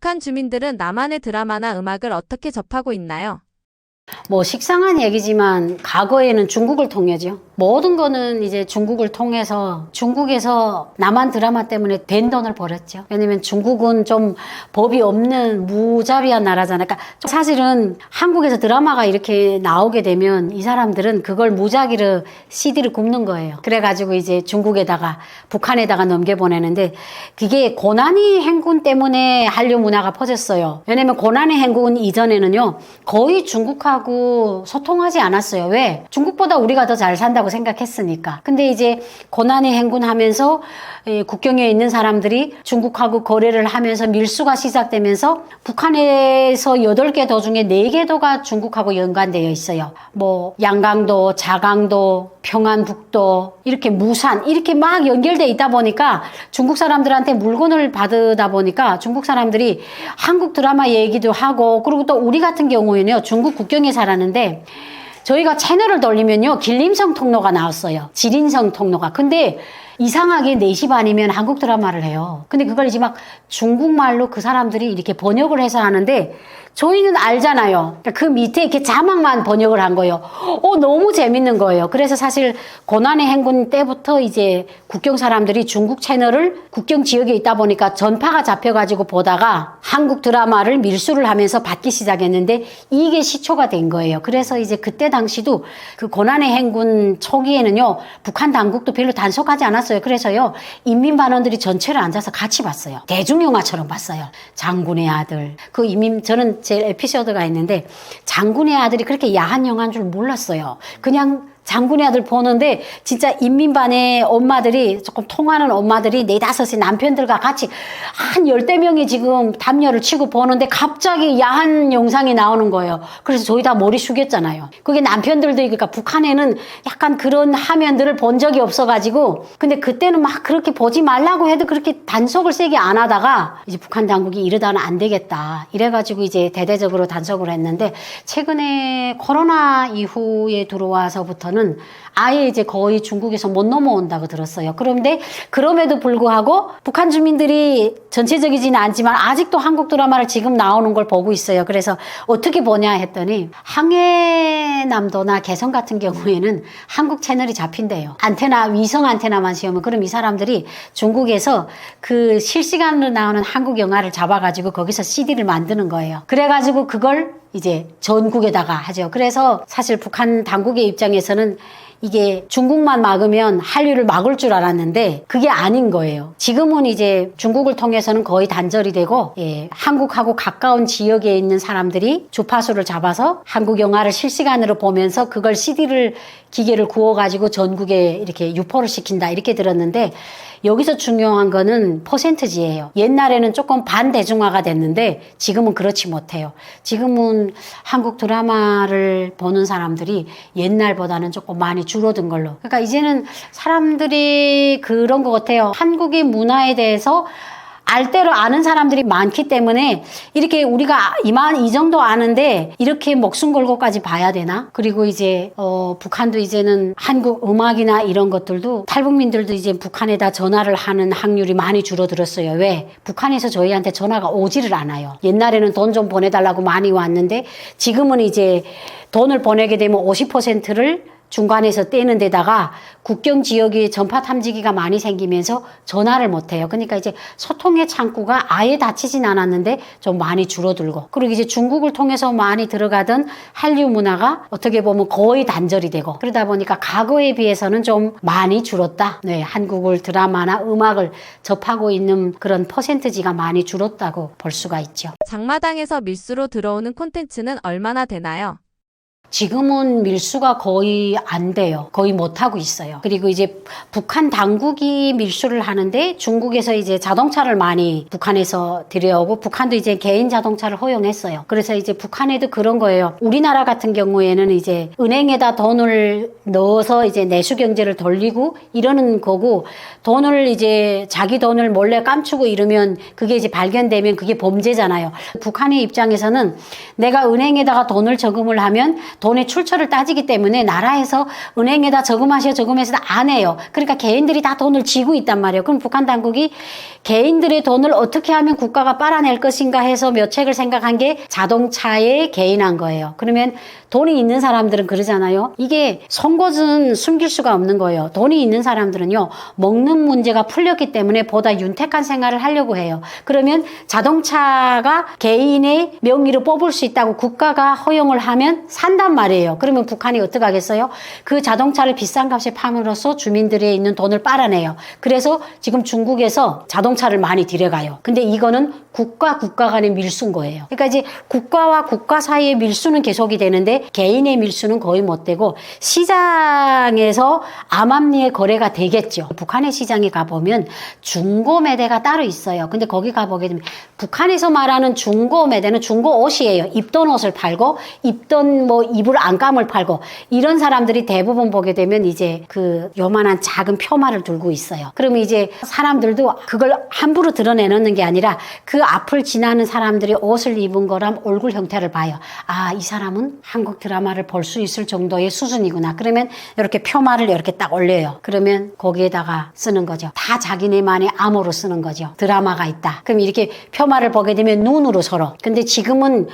북한 주민들은 남한의 드라마나 음악을 어떻게 접하고 있나요? 뭐 식상한 얘기지만 과거에는 중국을 통해죠. 모든 거는 이제 중국을 통해서 중국에서 남한 드라마 때문에 된 돈을 벌었죠. 왜냐면 중국은 좀 법이 없는 무자비한 나라잖아요. 그러니까 사실은 한국에서 드라마가 이렇게 나오게 되면 이 사람들은 그걸 무작위로 CD를 굽는 거예요. 그래가지고 이제 중국에다가 북한에다가 넘겨보내는데 그게 고난의 행군 때문에 한류 문화가 퍼졌어요. 왜냐면 고난의 행군 이전에는요 거의 중국하고 소통하지 않았어요. 왜? 중국보다 우리가 더 잘 산다고 생각했으니까. 근데 이제 고난의 행군하면서 국경에 있는 사람들이 중국하고 거래를 하면서 밀수가 시작되면서 북한에서 8개 도 중에 4개 도가 중국하고 연관되어 있어요. 뭐 양강도, 자강도, 평안북도, 이렇게 무산 이렇게 막 연결돼 있다 보니까 중국 사람들한테 물건을 받으다 보니까 중국 사람들이 한국 드라마 얘기도 하고, 그리고 또 우리 같은 경우에는요 중국 국경에 살았는데 저희가 채널을 돌리면요 길림성 통로가 나왔어요. 지린성 통로가. 근데 이상하게 4시 반이면 한국 드라마를 해요. 근데 그걸 이제 막 중국말로 그 사람들이 이렇게 번역을 해서 하는데 저희는 알잖아요. 그러니까 그 밑에 이렇게 자막만 번역을 한 거예요. 너무 재밌는 거예요. 그래서 사실 고난의 행군 때부터 이제 국경 사람들이 중국 채널을 국경 지역에 있다 보니까 전파가 잡혀가지고 보다가 한국 드라마를 밀수를 하면서 받기 시작했는데 이게 시초가 된 거예요. 그래서 이제 그때 당시도 그 고난의 행군 초기에는요 북한 당국도 별로 단속하지 않았어요. 그래서요 인민반원들이 전체를 앉아서 같이 봤어요. 대중영화처럼 봤어요. 장군의 아들. 저는 제 에피소드가 있는데 장군의 아들이 그렇게 야한 영화인 줄 몰랐어요. 그냥 장군의 아들 보는데 진짜 인민반의 엄마들이 조금 통하는 엄마들이 4-5의 남편들과 같이 한 10대 명이 지금 담요를 치고 보는데 갑자기 야한 영상이 나오는 거예요. 그래서 저희 다 머리 숙였잖아요. 그게 남편들도 그러니까 북한에는 약간 그런 화면들을 본 적이 없어가지고 근데 그때는 막 그렇게 보지 말라고 해도 그렇게 단속을 세게 안 하다가 이제 북한 당국이 이러다는 안 되겠다 이래가지고 이제 대대적으로 단속을 했는데 최근에 코로나 이후에 들어와서부터는 아예 이제 거의 중국에서 못 넘어온다고 들었어요. 그런데 그럼에도 불구하고 북한 주민들이 전체적이지는 않지만 아직도 한국 드라마를 지금 나오는 걸 보고 있어요. 그래서 어떻게 보냐 했더니 항해남도나 개성 같은 경우에는 한국 채널이 잡힌대요. 안테나, 위성 안테나만 씌우면. 그럼 이 사람들이 중국에서 그 실시간으로 나오는 한국 영화를 잡아가지고 거기서 CD를 만드는 거예요. 그래가지고 그걸 이제 전국에다가 하죠. 그래서 사실 북한 당국의 입장에서는 이게 중국만 막으면 한류를 막을 줄 알았는데 그게 아닌 거예요. 지금은 이제 중국을 통해서는 거의 단절이 되고 한국하고 가까운 지역에 있는 사람들이 주파수를 잡아서 한국 영화를 실시간으로 보면서 그걸 CD를 기계를 구워가지고 전국에 이렇게 유포를 시킨다 이렇게 들었는데 여기서 중요한 거는 퍼센트지예요. 옛날에는 조금 반대중화가 됐는데 지금은 그렇지 못해요. 지금은 한국 드라마를 보는 사람들이 옛날보다는 조금 많이 줄어든 걸로. 그러니까 이제는 사람들이 그런 것 같아요. 한국의 문화에 대해서 알대로 아는 사람들이 많기 때문에 이렇게 우리가 이 정도 아는데 이렇게 목숨 걸고까지 봐야 되나? 그리고 이제 북한도 이제는 한국 음악이나 이런 것들도 탈북민들도 이제 북한에다 전화를 하는 확률이 많이 줄어들었어요. 왜? 북한에서 저희한테 전화가 오지를 않아요. 옛날에는 돈 좀 보내달라고 많이 왔는데 지금은 이제 돈을 보내게 되면 50%를 중간에서 떼는 데다가 국경 지역에 전파 탐지기가 많이 생기면서 전화를 못해요. 그러니까 이제 소통의 창구가 아예 닫히진 않았는데 좀 많이 줄어들고, 그리고 이제 중국을 통해서 많이 들어가던 한류 문화가 어떻게 보면 거의 단절이 되고, 그러다 보니까 과거에 비해서는 좀 많이 줄었다. 네, 한국을 드라마나 음악을 접하고 있는 그런 퍼센트지가 많이 줄었다고 볼 수가 있죠. 장마당에서 밀수로 들어오는 콘텐츠는 얼마나 되나요? 지금은 밀수가 거의 안 돼요. 거의 못하고 있어요. 그리고 이제 북한 당국이 밀수를 하는데 중국에서 이제 자동차를 많이 북한에서 들여오고, 북한도 이제 개인 자동차를 허용했어요. 그래서 이제 북한에도 그런 거예요. 우리나라 같은 경우에는 이제 은행에다 돈을 넣어서 이제 내수 경제를 돌리고 이러는 거고, 돈을 이제 자기 돈을 몰래 감추고 이러면 그게 이제 발견되면 그게 범죄잖아요. 북한의 입장에서는 내가 은행에다가 돈을 저금을 하면 돈의 출처를 따지기 때문에 나라에서 은행에다 저금해서 안 해요. 그러니까 개인들이 다 돈을 쥐고 있단 말이에요. 그럼 북한 당국이 개인들의 돈을 어떻게 하면 국가가 빨아낼 것인가 해서 몇 책을 생각한 게 자동차에 개인한 거예요. 그러면 돈이 있는 사람들은 그러잖아요. 이게 송곳은 숨길 수가 없는 거예요. 돈이 있는 사람들은요, 먹는 문제가 풀렸기 때문에 보다 윤택한 생활을 하려고 해요. 그러면 자동차가 개인의 명의로 뽑을 수 있다고 국가가 허용을 하면 산단 말이에요. 그러면 북한이 어떻게 하겠어요? 그 자동차를 비싼 값에 팜으로써 주민들이 있는 돈을 빨아내요. 그래서 지금 중국에서 자동차를 많이 들여가요. 근데 이거는 국가 간의 밀수인 거예요. 그러니까 이제 국가와 국가 사이의 밀수는 계속이 되는데 개인의 밀수는 거의 못 되고 시장에서 암암리의 거래가 되겠죠. 북한의 시장에 가보면 중고매대가 따로 있어요. 근데 거기 가보게 되면 북한에서 말하는 중고매대는 중고 옷이에요. 입던 옷을 팔고 입던 뭐 이불 안감을 팔고 이런 사람들이 대부분 보게 되면 이제 그 요만한 작은 표말을 들고 있어요. 그러면 이제 사람들도 그걸 함부로 드러내놓는 게 아니라 그 앞을 지나는 사람들이 옷을 입은 거랑 얼굴 형태를 봐요. 아, 이 사람은 한국 드라마를 볼 수 있을 정도의 수준이구나. 그러면 이렇게 표말을 이렇게 딱 올려요. 그러면 거기에다가 쓰는 거죠. 다 자기네만의 암호로 쓰는 거죠. 드라마가 있다. 그럼 이렇게 표말을 보게 되면 눈으로 서로. 근데 지금은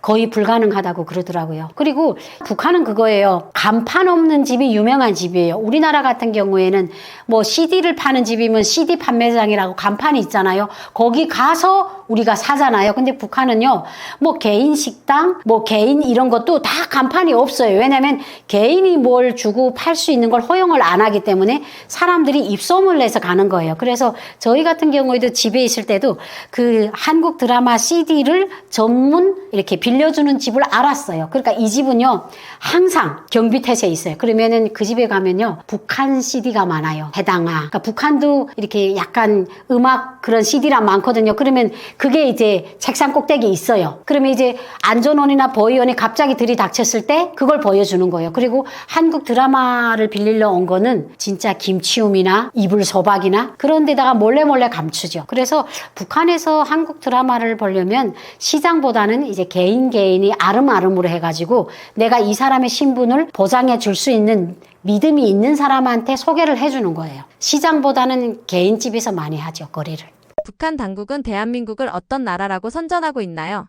거의 불가능하다고 그러더라고요. 그리고 북한은 그거예요. 간판 없는 집이 유명한 집이에요. 우리나라 같은 경우에는 뭐 CD를 파는 집이면 CD 판매장이라고 간판이 있잖아요. 거기 가서 우리가 사잖아요. 근데 북한은요, 뭐 개인 식당, 뭐 개인 이런 것도 다 간판이 없어요. 왜냐면 개인이 뭘 주고 팔 수 있는 걸 허용을 안 하기 때문에 사람들이 입소문을 내서 가는 거예요. 그래서 저희 같은 경우에도 집에 있을 때도 그 한국 드라마 CD를 전문 이렇게 빌려주는 집을 알았어요. 그러니까 이 집은요, 항상 경비태세에 있어요. 그러면은 그 집에 가면요, 북한 CD가 많아요. 해당아. 그러니까 북한도 이렇게 약간 음악 그런 CD랑 많거든요. 그러면 그게 이제 책상 꼭대기에 있어요. 그러면 이제 안전원이나 보이원이 갑자기 들이닥쳤을 때 그걸 보여주는 거예요. 그리고 한국 드라마를 빌리러 온 거는 진짜 김치움이나 이불소박이나 그런 데다가 몰래 감추죠. 그래서 북한에서 한국 드라마를 보려면 시장보다는 이제 개인이 아름아름으로 해가지고 내가 이 사람의 신분을 보장해 줄 수 있는 믿음이 있는 사람한테 소개를 해주는 거예요. 시장보다는 개인집에서 많이 하죠, 거래를. 북한 당국은 대한민국을 어떤 나라라고 선전하고 있나요?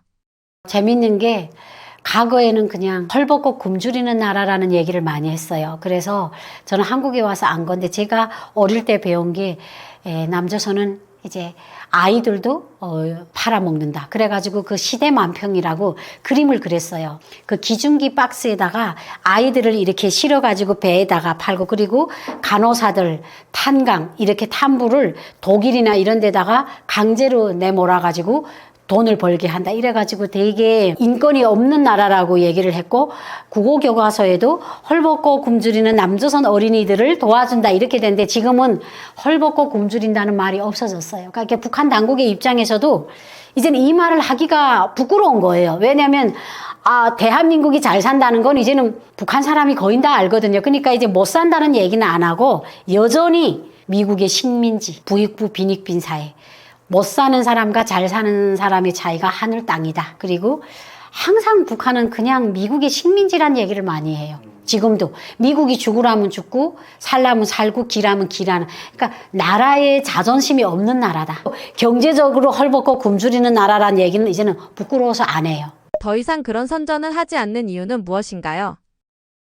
재밌는 게 과거에는 그냥 헐벗고 굶주리는 나라라는 얘기를 많이 했어요. 그래서 저는 한국에 와서 안 건데 제가 어릴 때 배운 게 남조선은 이제 아이들도 팔아먹는다. 그래가지고 그 시대만평이라고 그림을 그렸어요. 그 기중기 박스에다가 아이들을 이렇게 실어가지고 배에다가 팔고 그리고 간호사들, 탄강 이렇게 탐부를 독일이나 이런 데다가 강제로 내몰아가지고 돈을 벌게 한다. 이래가지고 되게 인권이 없는 나라라고 얘기를 했고 국어교과서에도 헐벗고 굶주리는 남조선 어린이들을 도와준다 이렇게 됐는데 지금은 헐벗고 굶주린다는 말이 없어졌어요. 그러니까 북한 당국의 입장에서도 이제는 이 말을 하기가 부끄러운 거예요. 왜냐하면 대한민국이 잘 산다는 건 이제는 북한 사람이 거의 다 알거든요. 그러니까 이제 못 산다는 얘기는 안 하고 여전히 미국의 식민지, 부익부 빈익빈 사회 못 사는 사람과 잘 사는 사람의 차이가 하늘 땅이다. 그리고 항상 북한은 그냥 미국의 식민지란 얘기를 많이 해요. 지금도 미국이 죽으라면 죽고 살라면 살고 기라면 기라는 그러니까 나라의 자존심이 없는 나라다. 경제적으로 헐벗고 굶주리는 나라란 얘기는 이제는 부끄러워서 안 해요. 더 이상 그런 선전을 하지 않는 이유는 무엇인가요?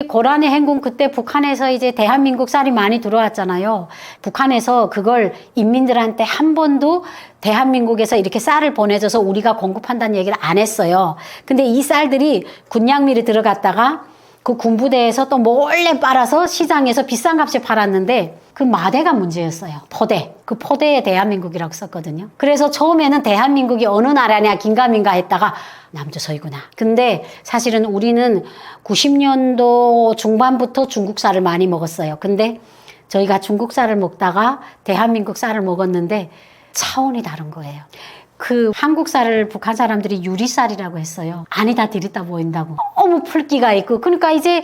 고란의 행군 그때 북한에서 이제 대한민국 쌀이 많이 들어왔잖아요. 북한에서 그걸 인민들한테 한 번도 대한민국에서 이렇게 쌀을 보내줘서 우리가 공급한다는 얘기를 안 했어요. 근데 이 쌀들이 군량미를 들어갔다가 그 군부대에서 또 몰래 빨아서 시장에서 비싼 값에 팔았는데 그 마대가 문제였어요. 포대. 그 포대에 대한민국이라고 썼거든요. 그래서 처음에는 대한민국이 어느 나라냐 긴가민가 했다가 남조선이구나. 근데 사실은 우리는 90년도 중반부터 중국 쌀을 많이 먹었어요. 근데 저희가 중국 쌀을 먹다가 대한민국 쌀을 먹었는데 차원이 다른 거예요. 그 한국 쌀을 북한 사람들이 유리쌀이라고 했어요. 안이 다 디귿다 보인다고. 너무 풀기가 있고. 그러니까 이제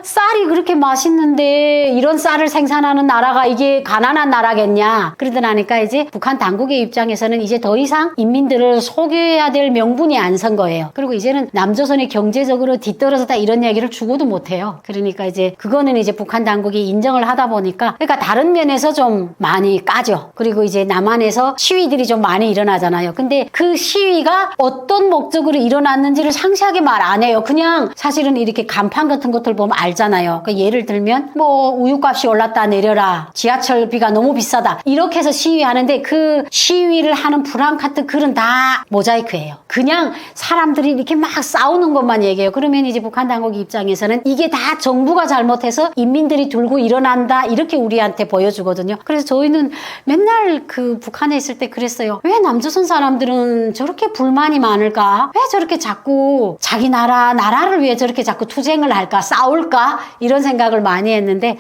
쌀이 그렇게 맛있는데 이런 쌀을 생산하는 나라가 이게 가난한 나라겠냐. 그러다 나니까 이제 북한 당국의 입장에서는 이제 더 이상 인민들을 속여야 될 명분이 안 선 거예요. 그리고 이제는 남조선이 경제적으로 뒤떨어졌다 이런 얘기를 죽어도 못해요. 그러니까 이제 그거는 이제 북한 당국이 인정을 하다 보니까 그러니까 다른 면에서 좀 많이 까죠. 그리고 이제 남한에서 시위들이 좀 많이 일어나잖아요. 근데 그 시위가 어떤 목적으로 일어났는지를 상세하게 말 안 해요. 그냥 사실은 이렇게 간판 같은 것들 보면 알잖아요. 그 예를 들면 뭐 우유값이 올랐다 내려라. 지하철비가 너무 비싸다. 이렇게 해서 시위하는데 그 시위를 하는 프랑카트 글은 다 모자이크예요. 그냥 사람들이 이렇게 막 싸우는 것만 얘기해요. 그러면 이제 북한 당국 입장에서는 이게 다 정부가 잘못해서 인민들이 들고 일어난다 이렇게 우리한테 보여주거든요. 그래서 저희는 맨날 그 북한에 있을 때 그랬어요. 왜 남조선 사람들은 저렇게 불만이 많을까? 왜 저렇게 자꾸 자기 나라를 위해 저렇게 자꾸 투쟁을 할까? 싸울까? 이런 생각을 많이 했는데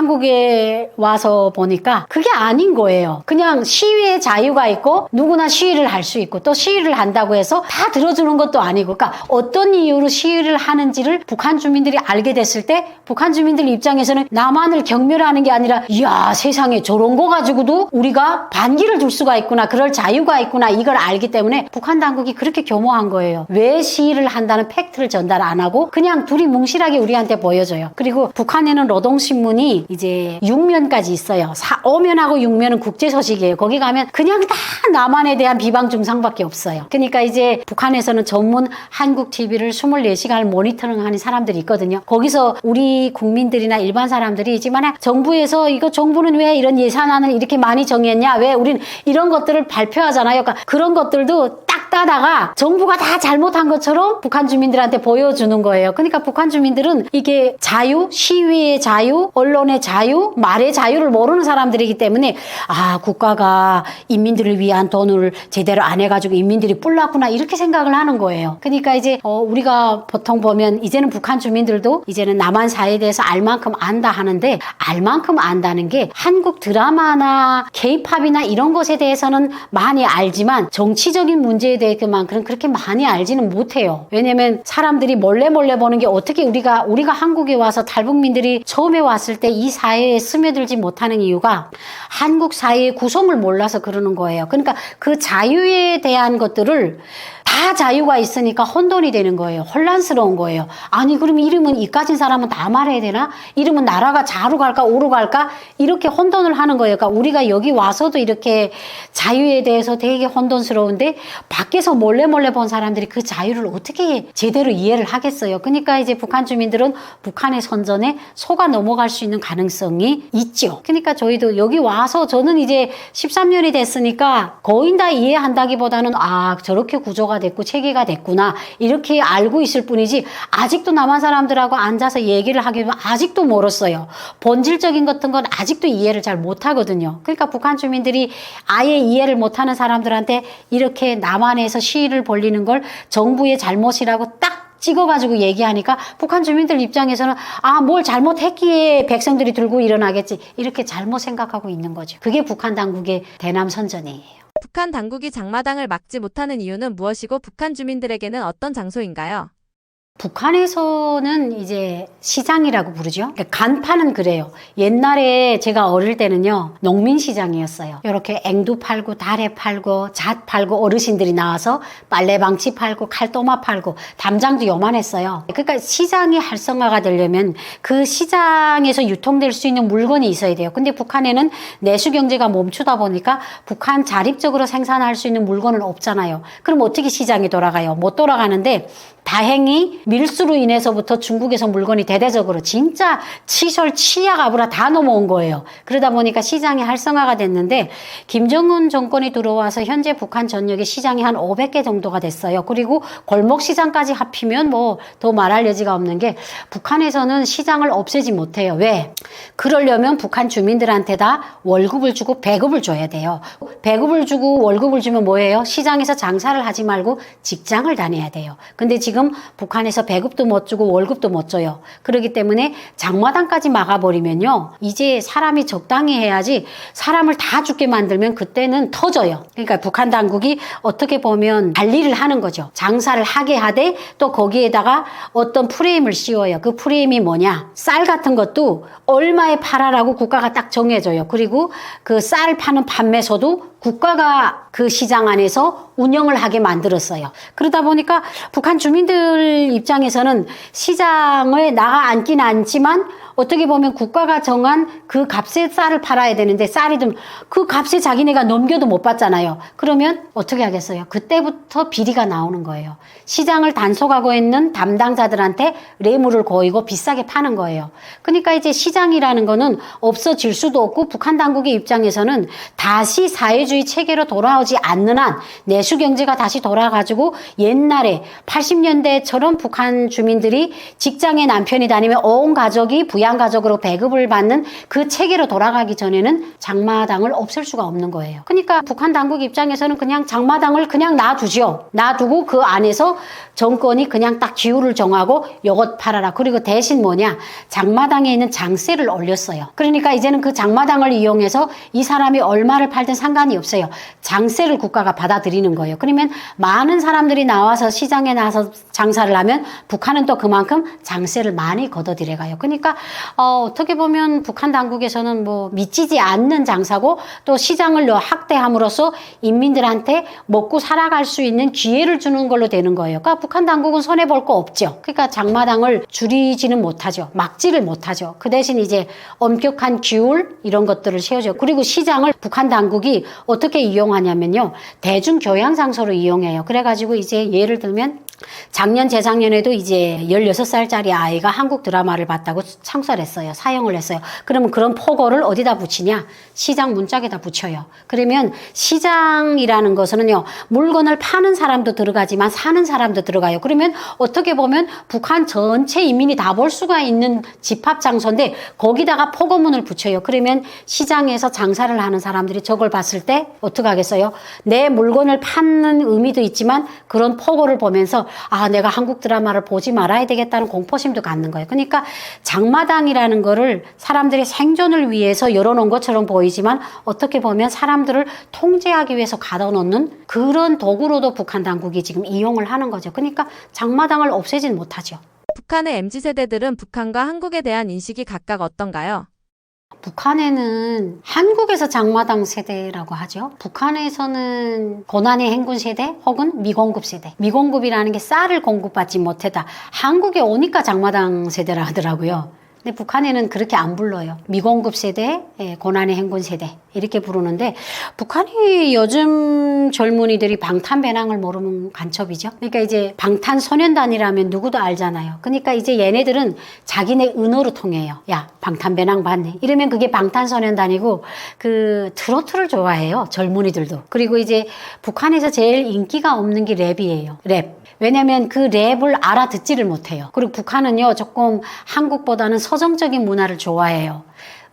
한국에 와서 보니까 그게 아닌 거예요. 그냥 시위의 자유가 있고 누구나 시위를 할 수 있고 또 시위를 한다고 해서 다 들어주는 것도 아니고 그러니까 어떤 이유로 시위를 하는지를 북한 주민들이 알게 됐을 때 북한 주민들 입장에서는 남한을 경멸하는 게 아니라 이야 세상에 저런 거 가지고도 우리가 반기를 줄 수가 있구나 그럴 자유가 있구나 이걸 알기 때문에 북한 당국이 그렇게 교모한 거예요. 왜 시위를 한다는 팩트를 전달 안 하고 그냥 둘이 뭉실하게 우리한테 보여줘요. 그리고 북한에는 노동신문이 이제 6면까지 있어요. 5면하고 6면은 국제소식이에요. 거기 가면 그냥 다 남한에 대한 비방 중상밖에 없어요. 그러니까 이제 북한에서는 전문 한국 TV를 24시간을 모니터링하는 사람들이 있거든요. 거기서 우리 국민들이나 일반 사람들이 이제 만약 정부에서 이거 정부는 왜 이런 예산안을 이렇게 많이 정했냐? 왜 우린 이런 것들을 발표하잖아요. 그러니까 그런 것들도 딱 따다가 정부가 다 잘못한 것처럼 북한 주민들한테 보여주는 거예요. 그러니까 북한 주민들은 이게 자유, 시위의 자유, 언론의 자유, 말의 자유를 모르는 사람들이기 때문에 아 국가가 인민들을 위한 돈을 제대로 안 해가지고 인민들이 뿔났구나 이렇게 생각을 하는 거예요. 그러니까 이제 우리가 보통 보면 이제는 북한 주민들도 이제는 남한 사회에 대해서 알 만큼 안다 하는데 알 만큼 안다는 게 한국 드라마나 K-팝이나 이런 것에 대해서는 많이 알지만 정치적인 문제에 대해서만큼 그렇게 많이 알지는 못해요. 왜냐면 사람들이 몰래 보는 게 어떻게 우리가 한국에 와서 탈북민들이 처음에 왔을 때 이 사회에 스며들지 못하는 이유가 한국 사회의 구성을 몰라서 그러는 거예요. 그러니까 그 자유에 대한 것들을 다 자유가 있으니까 혼돈이 되는 거예요. 혼란스러운 거예요. 아니 그러면 이름은 이까진 사람은 다 말해야 되나? 이름은 나라가 좌로 갈까 오로 갈까? 이렇게 혼돈을 하는 거예요. 그러니까 우리가 여기 와서도 이렇게 자유에 대해서 되게 혼돈스러운데 밖에서 몰래 본 사람들이 그 자유를 어떻게 제대로 이해를 하겠어요. 그러니까 이제 북한 주민들은 북한의 선전에 속아 넘어갈 수 있는 가능성이 있죠. 그러니까 저희도 여기 와서 저는 이제 13년이 됐으니까 거의 다 이해한다기보다는 아 저렇게 구조가 됐고 체계가 됐구나 이렇게 알고 있을 뿐이지 아직도 남한 사람들하고 앉아서 얘기를 하기는 아직도 멀었어요. 본질적인 같은 건 아직도 이해를 잘 못하거든요. 그러니까 북한 주민들이 아예 이해를 못하는 사람들한테 이렇게 남한에서 시위를 벌리는 걸 정부의 잘못이라고 딱 찍어가지고 얘기하니까 북한 주민들 입장에서는 아, 뭘 잘못했기에 백성들이 들고 일어나겠지 이렇게 잘못 생각하고 있는 거죠. 그게 북한 당국의 대남 선전이에요. 북한 당국이 장마당을 막지 못하는 이유는 무엇이고 북한 주민들에게는 어떤 장소인가요? 북한에서는 이제 시장이라고 부르죠. 그러니까 간판은 그래요. 옛날에 제가 어릴 때는요, 농민시장이었어요. 이렇게 앵두 팔고, 다래 팔고, 잣 팔고, 어르신들이 나와서 빨래방치 팔고, 칼도마 팔고, 담장도 요만했어요. 그러니까 시장이 활성화가 되려면 그 시장에서 유통될 수 있는 물건이 있어야 돼요. 근데 북한에는 내수경제가 멈추다 보니까 북한 자립적으로 생산할 수 있는 물건은 없잖아요. 그럼 어떻게 시장이 돌아가요? 못 돌아가는데 다행히 밀수로 인해서부터 중국에서 물건이 대대적으로 진짜 치솔, 치약, 아브라 다 넘어온 거예요. 그러다 보니까 시장이 활성화가 됐는데 김정은 정권이 들어와서 현재 북한 전역에 시장이 한 500개 정도가 됐어요. 그리고 골목시장까지 합히면 뭐 더 말할 여지가 없는 게 북한에서는 시장을 없애지 못해요. 왜? 그러려면 북한 주민들한테 다 월급을 주고 배급을 줘야 돼요. 배급을 주고 월급을 주면 뭐예요? 시장에서 장사를 하지 말고 직장을 다녀야 돼요. 근데 지금 북한의 안에서 배급도 못 주고 월급도 못 줘요. 그렇기 때문에 장마당까지 막아버리면요. 이제 사람이 적당히 해야지 사람을 다 죽게 만들면 그때는 터져요. 그러니까 북한 당국이 어떻게 보면 관리를 하는 거죠. 장사를 하게 하되 또 거기에다가 어떤 프레임을 씌워요. 그 프레임이 뭐냐? 쌀 같은 것도 얼마에 팔아라고 국가가 딱 정해줘요. 그리고 그 쌀 파는 판매소도 국가가 그 시장 안에서 운영을 하게 만들었어요. 그러다 보니까 북한 주민들 입장에서는 시장에 나가 앉긴 않지만 어떻게 보면 국가가 정한 그 값에 쌀을 팔아야 되는데 쌀이 좀 그 값에 자기네가 넘겨도 못 받잖아요. 그러면 어떻게 하겠어요? 그때부터 비리가 나오는 거예요. 시장을 단속하고 있는 담당자들한테 뇌물을 고이고 비싸게 파는 거예요. 그러니까 이제 시장이라는 거는 없어질 수도 없고 북한 당국의 입장에서는 다시 사회주의 체계로 돌아오지 않는 한 내수 경제가 다시 돌아가지고 옛날에 80년대처럼 북한 주민들이 직장에 남편이 다니면 온 가족이 부양가족으로 배급을 받는 그 체계로 돌아가기 전에는 장마당을 없앨 수가 없는 거예요. 그러니까 북한 당국 입장에서는 그냥 장마당을 그냥 놔두죠. 놔두고 그 안에서 정권이 그냥 딱 기후를 정하고 요것 팔아라. 그리고 대신 뭐냐? 장마당에 있는 장세를 올렸어요. 그러니까 이제는 그 장마당을 이용해서 이 사람이 얼마를 팔든 상관이 없어요. 장세를 국가가 받아들이는 거예요. 그러면 많은 사람들이 나와서 시장에 나와서 장사를 하면 북한은 또 그만큼 장세를 많이 걷어들여가요. 그러니까 어떻게 보면 북한 당국에서는 뭐 미치지 않는 장사고 또 시장을 확대함으로써 인민들한테 먹고 살아갈 수 있는 기회를 주는 걸로 되는 거예요. 그러니까 북한 당국은 손해볼 거 없죠. 그러니까 장마당을 줄이지는 못하죠. 막지를 못하죠. 그 대신 이제 엄격한 규율 이런 것들을 세워줘요. 그리고 시장을 북한 당국이 어떻게 이용하냐면요. 대중교양 장소로 이용해요. 그래가지고 이제 예를 들면 작년 재작년에도 이제 16살짜리 아이가 한국 드라마를 봤다고 창설했어요. 사용을 했어요. 그러면 그런 포고를 어디다 붙이냐? 시장 문짝에다 붙여요. 그러면 시장이라는 것은요. 물건을 파는 사람도 들어가지만 사는 사람도 들어가요. 그러면 어떻게 보면 북한 전체 인민이 다 볼 수가 있는 집합 장소인데 거기다가 포고문을 붙여요. 그러면 시장에서 장사를 하는 사람들이 저걸 봤을 때 어떻게 하겠어요? 내 물건을 파는 의미도 있지만 그런 포고를 보면서 아, 내가 한국 드라마를 보지 말아야 되겠다는 공포심도 갖는 거예요. 그러니까 장마당이라는 거를 사람들의 생존을 위해서 열어놓은 것처럼 보이지만 어떻게 보면 사람들을 통제하기 위해서 가둬놓는 그런 도구로도 북한 당국이 지금 이용을 하는 거죠. 그러니까 장마당을 없애진 못하죠. 북한의 MZ세대들은 북한과 한국에 대한 인식이 각각 어떤가요? 북한에는 한국에서 장마당 세대라고 하죠. 북한에서는 고난의 행군 세대 혹은 미공급 세대. 미공급이라는 게 쌀을 공급받지 못했다. 한국에 오니까 장마당 세대라 하더라고요. 근데 북한에는 그렇게 안 불러요. 미공급 세대, 고난의 행군 세대 이렇게 부르는데 북한이 요즘 젊은이들이 방탄배낭을 모르면 간첩이죠. 그러니까 이제 방탄소년단이라면 누구도 알잖아요. 그러니까 이제 얘네들은 자기네 은어로 통해요. 야, 방탄배낭 봤네. 이러면 그게 방탄소년단이고 그 트로트를 좋아해요. 젊은이들도. 그리고 이제 북한에서 제일 인기가 없는 게 랩이에요. 랩. 왜냐면 그 랩을 알아듣지를 못해요. 그리고 북한은요, 조금 한국보다는 서정적인 문화를 좋아해요.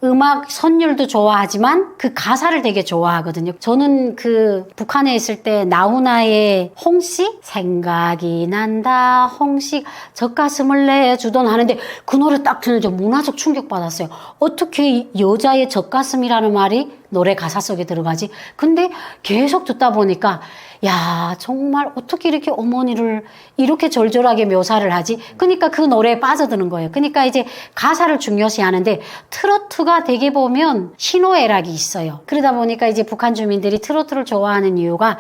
음악 선율도 좋아하지만 그 가사를 되게 좋아하거든요. 저는 그 북한에 있을 때 나훈아의 홍씨 생각이 난다 홍씨 젖가슴을 내주던 하는데 그 노래 딱 들으면 문화적 충격 받았어요. 어떻게 여자의 젖가슴이라는 말이 노래 가사 속에 들어가지? 근데 계속 듣다 보니까 야, 정말 어떻게 이렇게 어머니를 이렇게 절절하게 묘사를 하지? 그러니까 그 노래에 빠져드는 거예요. 그러니까 이제 가사를 중요시 하는데 트로트가 되게 보면 희노애락이 있어요. 그러다 보니까 이제 북한 주민들이 트로트를 좋아하는 이유가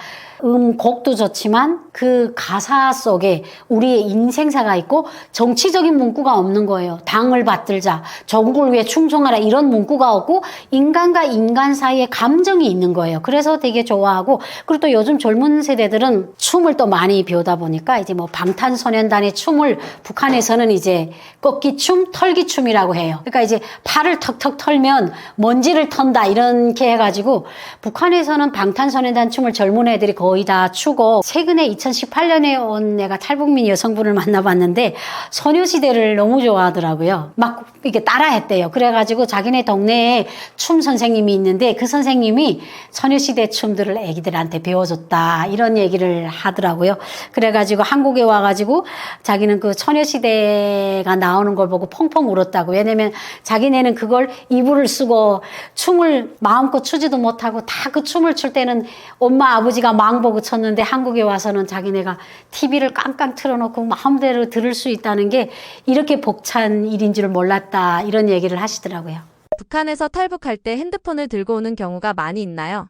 곡도 좋지만 그 가사 속에 우리의 인생사가 있고 정치적인 문구가 없는 거예요. 당을 받들자, 정국을 위해 충성하라 이런 문구가 없고 인간과 인간 사이에 감정이 있는 거예요. 그래서 되게 좋아하고 그리고 또 요즘 젊은 세대들은 춤을 또 많이 배우다 보니까 이제 뭐 방탄소년단의 춤을 북한에서는 이제 꺾기춤, 털기춤이라고 해요. 그러니까 이제 팔을 턱턱 털면 먼지를 턴다 이렇게 해가지고 북한에서는 방탄소년단 춤을 젊은 애들이 거의 거의 다 추고 최근에 2018년에 온 내가 탈북민 여성분을 만나봤는데 소녀시대를 너무 좋아하더라고요. 막 이렇게 따라했대요. 그래가지고 자기네 동네에 춤 선생님이 있는데 그 선생님이 소녀시대 춤들을 애기들한테 배워줬다 이런 얘기를 하더라고요. 그래가지고 한국에 와가지고 자기는 그 소녀시대가 나오는 걸 보고 펑펑 울었다고. 왜냐면 자기네는 그걸 이불을 쓰고 춤을 마음껏 추지도 못하고 다 그 춤을 출 때는 엄마 아버지가 망보고 췄는데 한국에 와서는 자기네가 TV를 깡깡 틀어놓고 마음대로 들을 수 있다는 게 이렇게 벅찬 일인 줄 몰랐다 이런 얘기를 하시더라고요. 북한에서 탈북할 때 핸드폰을 들고 오는 경우가 많이 있나요?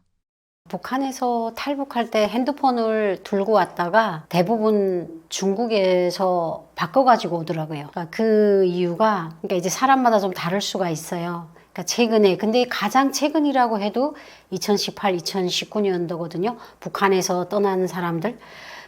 북한에서 탈북할 때 핸드폰을 들고 왔다가 대부분 중국에서 바꿔가지고 오더라고요. 그러니까 그 이유가 그러니까 이제 사람마다 좀 다를 수가 있어요. 그러니까 최근에 근데 가장 최근이라고 해도 2018, 2019년도거든요. 북한에서 떠난 사람들.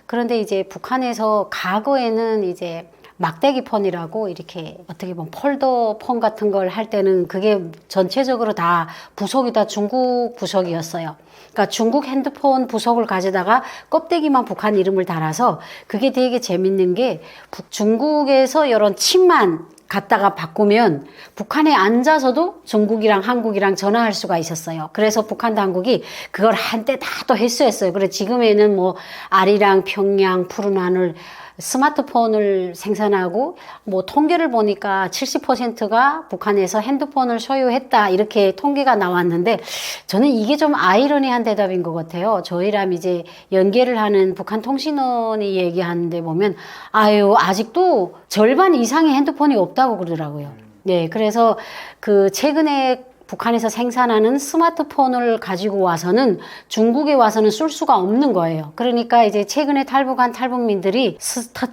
그런데 이제 북한에서 과거에는 이제 막대기 폰이라고 이렇게 어떻게 보면 폴더 폰 같은 걸 할 때는 그게 전체적으로 다 부속이 다 중국 부속이었어요. 그러니까 중국 핸드폰 부속을 가져다가 껍데기만 북한 이름을 달아서 그게 되게 재밌는 게 중국에서 이런 칩만 갖다가 바꾸면 북한에 앉아서도 중국이랑 한국이랑 전화할 수가 있었어요. 그래서 북한 당국이 그걸 한때 다 또 횟수했어요. 그래 지금에는 뭐 아리랑, 평양, 푸른 하늘 스마트폰을 생산하고 뭐 통계를 보니까 70%가 북한에서 핸드폰을 소유했다 이렇게 통계가 나왔는데 저는 이게 좀 아이러니한 대답인 것 같아요. 저희랑 이제 연계를 하는 북한 통신원이 얘기하는데 보면 아유 아직도 절반 이상의 핸드폰이 없다고 그러더라고요. 네, 그래서 그 최근에 북한에서 생산하는 스마트폰을 가지고 와서는 중국에 와서는 쓸 수가 없는 거예요. 그러니까 이제 최근에 탈북한 탈북민들이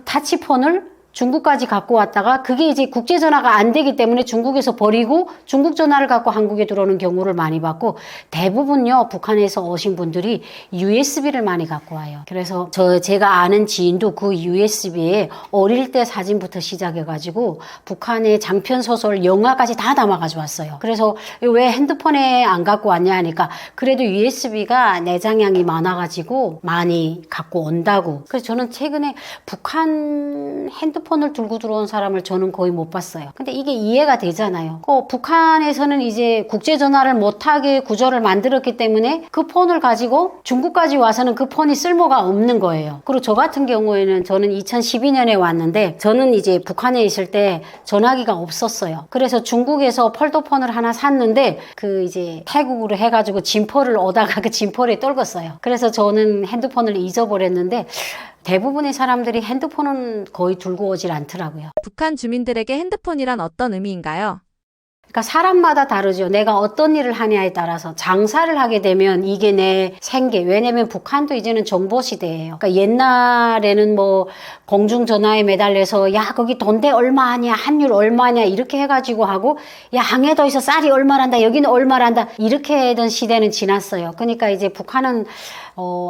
타치폰을 중국까지 갖고 왔다가 그게 이제 국제전화가 안 되기 때문에 중국에서 버리고 중국 전화를 갖고 한국에 들어오는 경우를 많이 봤고 대부분요 북한에서 오신 분들이 USB를 많이 갖고 와요. 그래서 제가 아는 지인도 그 USB에 어릴 때 사진부터 시작해가지고 북한의 장편 소설 영화까지 다 담아가지고 왔어요. 그래서 왜 핸드폰에 안 갖고 왔냐 하니까 그래도 USB가 내장량이 많아가지고 많이 갖고 온다고. 그래서 저는 최근에 북한 핸드폰을 들고 들어온 사람을 저는 거의 못 봤어요. 근데 이게 이해가 되잖아요. 북한에서는 이제 국제전화를 못하게 구조를 만들었기 때문에 그 폰을 가지고 중국까지 와서는 그 폰이 쓸모가 없는 거예요. 그리고 저 같은 경우에는 저는 2012년에 왔는데 저는 이제 북한에 있을 때 전화기가 없었어요. 그래서 중국에서 폴더폰을 하나 샀는데 그 이제 태국으로 해가지고 진포를 오다가 그 진포에 떨궜어요. 그래서 저는 핸드폰을 잊어버렸는데 대부분의 사람들이 핸드폰은 거의 들고 오질 않더라고요. 북한 주민들에게 핸드폰이란 어떤 의미인가요? 그러니까 사람마다 다르죠. 내가 어떤 일을 하냐에 따라서 장사를 하게 되면 이게 내 생계. 왜냐면 북한도 이제는 정보 시대예요. 그러니까 옛날에는 뭐 공중전화에 매달려서 야 거기 돈대 얼마냐 환율 얼마냐 이렇게 해가지고 하고 야 항해도에서 쌀이 얼마란다 여기는 얼마란다 이렇게 하던 시대는 지났어요. 그러니까 이제 북한은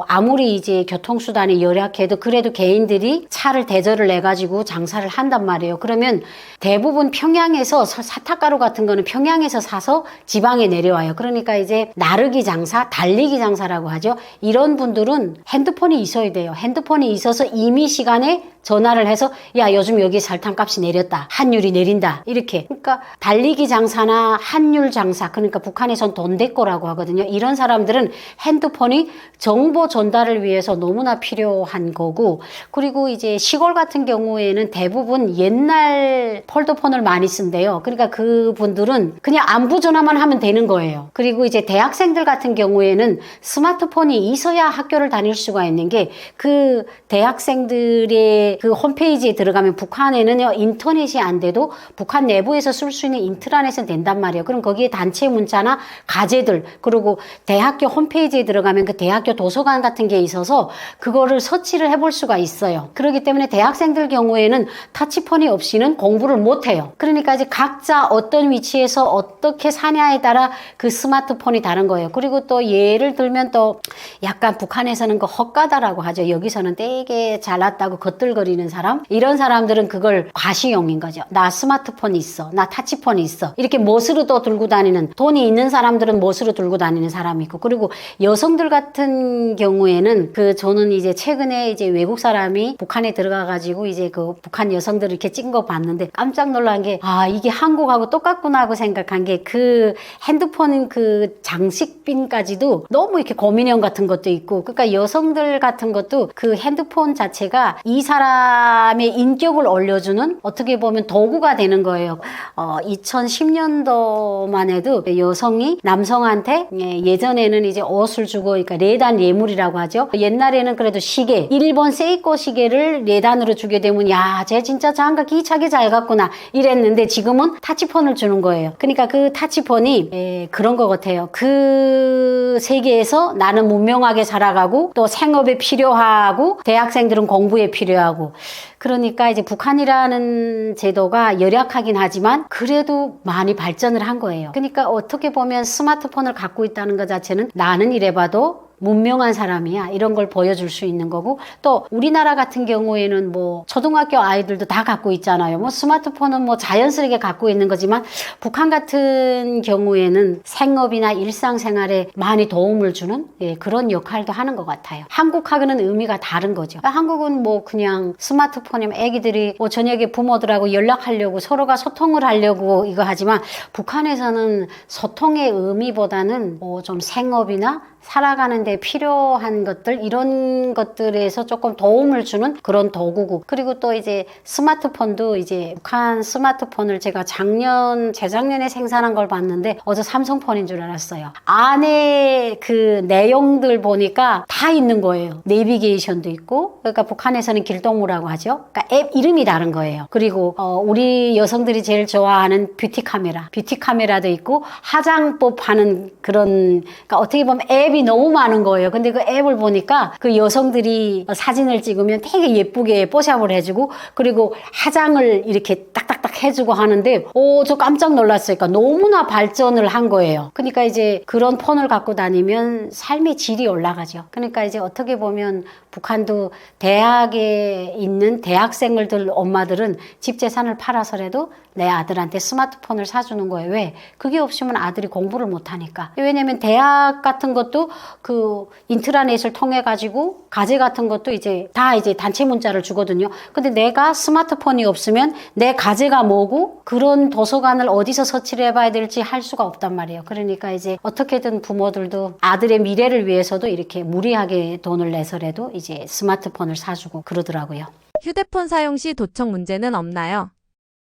아무리 이제 교통수단이 열악해도 그래도 개인들이 차를 대절을 내가지고 장사를 한단 말이에요. 그러면 대부분 평양에서 사타가루 같은 거는 평양에서 사서 지방에 내려와요. 그러니까 이제 나르기 장사, 달리기 장사라고 하죠. 이런 분들은 핸드폰이 있어야 돼요. 핸드폰이 있어서 임의 시간에 전화를 해서 야 요즘 여기 설탕값이 내렸다. 환율이 내린다. 이렇게. 그러니까 달리기 장사나 환율 장사 그러니까 북한에선 돈대꼬라고 하거든요. 이런 사람들은 핸드폰이 정보 전달을 위해서 너무나 필요한 거고 그리고 이제 시골 같은 경우에는 대부분 옛날 폴더폰을 많이 쓴대요. 그러니까 그분들은 그냥 안부 전화만 하면 되는 거예요. 그리고 이제 대학생들 같은 경우에는 스마트폰이 있어야 학교를 다닐 수가 있는 게 그 대학생들의 그 홈페이지에 들어가면 북한에는요 인터넷이 안 돼도 북한 내부에서 쓸 수 있는 인트라넷은 된단 말이에요. 그럼 거기에 단체 문자나 과제들 그리고 대학교 홈페이지에 들어가면 그 대학교 도서관 같은 게 있어서 그거를 서치를 해볼 수가 있어요. 그렇기 때문에 대학생들 경우에는 타치폰이 없이는 공부를 못 해요. 그러니까 이제 각자 어떤 위치에서 어떻게 사냐에 따라 그 스마트폰이 다른 거예요. 그리고 또 예를 들면 또 약간 북한에서는 그 헛가다라고 하죠. 여기서는 되게 잘났다고 겉들거리 징징거리는 사람, 이런 사람들은 그걸 과시용인 거죠. 나 스마트폰 있어, 나 타치폰 있어, 이렇게 멋으로 또 들고 다니는, 돈이 있는 사람들은 멋으로 들고 다니는 사람이 있고, 그리고 여성들 같은 경우에는 저는 이제 최근에 이제 외국 사람이 북한에 들어가가지고 이제 그 북한 여성들을 이렇게 찍은 거 봤는데 깜짝 놀란 게, 이게 한국하고 똑같구나 하고 생각한 게, 그 핸드폰 그 장식핀까지도 너무 이렇게 거민형 같은 것도 있고, 그러니까 여성들 같은 것도 그 핸드폰 자체가 이 사람의 인격을 올려주는 어떻게 보면 도구가 되는 거예요. 2010년도만 해도 여성이 남성한테 예전에는 이제 옷을 주고, 그러니까 레단 예물이라고 하죠. 옛날에는 그래도 시계, 일본 세이코 시계를 레단으로 주게 되면 야, 쟤 진짜 장가 기차게 잘 갔구나 이랬는데, 지금은 타치폰을 주는 거예요. 그러니까 그 타치폰이 그런 것 같아요. 그 세계에서 나는 문명하게 살아가고, 또 생업에 필요하고, 대학생들은 공부에 필요하고, 그러니까 이제 북한이라는 제도가 열악하긴 하지만 그래도 많이 발전을 한 거예요. 그러니까 어떻게 보면 스마트폰을 갖고 있다는 것 자체는 나는 이래봐도 문명한 사람이야, 이런 걸 보여줄 수 있는 거고, 또 우리나라 같은 경우에는 뭐 초등학교 아이들도 다 갖고 있잖아요. 뭐 스마트폰은 뭐 자연스럽게 갖고 있는 거지만, 북한 같은 경우에는 생업이나 일상생활에 많이 도움을 주는 그런 역할도 하는 것 같아요. 한국하고는 의미가 다른 거죠. 한국은 뭐 그냥 스마트폰이면 애기들이 뭐 저녁에 부모들하고 연락하려고, 서로가 소통을 하려고 이거 하지만, 북한에서는 소통의 의미보다는 뭐 좀 생업이나 살아가는 데 필요한 것들, 이런 것들에서 조금 도움을 주는 그런 도구고, 그리고 또 이제 스마트폰도 이제 북한 스마트폰을 제가 재작년에 생산한 걸 봤는데 어제 삼성폰인 줄 알았어요. 안에 그 내용들 보니까 다 있는 거예요. 내비게이션도 있고, 그러니까 북한에서는 길동무라고 하죠. 그러니까 앱 이름이 다른 거예요. 그리고 우리 여성들이 제일 좋아하는 뷰티 카메라도 있고, 화장법 하는 그런, 그러니까 어떻게 보면 앱이 너무 많은 거예요. 근데 그 앱을 보니까 그 여성들이 사진을 찍으면 되게 예쁘게 뽀샵을 해주고, 그리고 화장을 이렇게 딱딱딱 해주고 하는데, 저 깜짝 놀랐어요. 그러니까 너무나 발전을 한 거예요. 그러니까 이제 그런 폰을 갖고 다니면 삶의 질이 올라가죠. 그러니까 이제 어떻게 보면 북한도 대학에 있는 대학생들 엄마들은 집 재산을 팔아서라도 내 아들한테 스마트폰을 사주는 거예요. 왜? 그게 없으면 아들이 공부를 못하니까. 왜냐면 대학 같은 것도 그 인트라넷을 통해 가지고 과제 같은 것도 이제 다 이제 단체 문자를 주거든요. 근데 내가 스마트폰이 없으면 내 과제가 뭐고, 그런 도서관을 어디서 서치를 해봐야 될지 할 수가 없단 말이에요. 그러니까 이제 어떻게든 부모들도 아들의 미래를 위해서도 이렇게 무리하게 돈을 내서라도 이제 스마트폰을 사주고 그러더라고요. 휴대폰 사용 시 도청 문제는 없나요?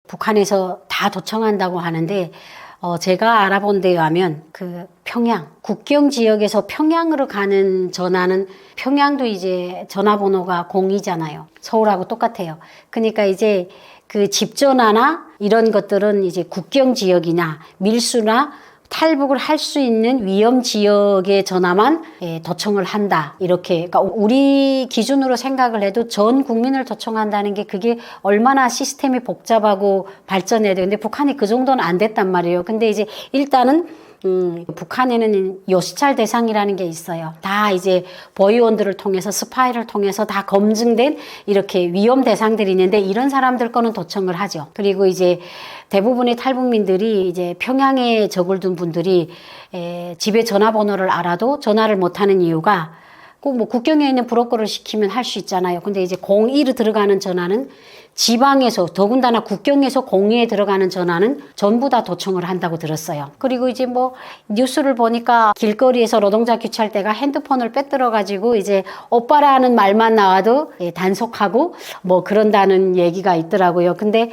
북한에서 다 도청한다고 하는데, 제가 알아본 데에 하면 평양, 국경 지역에서 평양으로 가는 전화는, 평양도 이제 전화번호가 02잖아요. 서울하고 똑같아요. 그러니까 이제 그 집 전화나 이런 것들은 이제 국경 지역이나 밀수나 탈북을 할 수 있는 위험 지역의 전화만 도청을 한다. 이렇게, 그러니까 우리 기준으로 생각을 해도 전 국민을 도청한다는 게 그게 얼마나 시스템이 복잡하고 발전해야 돼요. 근데 북한이 그 정도는 안 됐단 말이에요. 근데 이제 일단은 북한에는 요시찰 대상이라는 게 있어요. 다 이제 보위원들을 통해서, 스파이를 통해서 다 검증된 이렇게 위험 대상들이 있는데, 이런 사람들 거는 도청을 하죠. 그리고 이제 대부분의 탈북민들이 이제 평양에 적을 둔 분들이 집에 전화번호를 알아도 전화를 못하는 이유가, 꼭 뭐 국경에 있는 브로커를 시키면 할 수 있잖아요. 근데 이제 02로 들어가는 전화는, 지방에서, 더군다나 국경에서 02에 들어가는 전화는 전부 다 도청을 한다고 들었어요. 그리고 이제 뭐 뉴스를 보니까 길거리에서 노동자 규찰 대가 핸드폰을 빼들어가지고 이제 오빠라는 말만 나와도 단속하고 뭐 그런다는 얘기가 있더라고요. 근데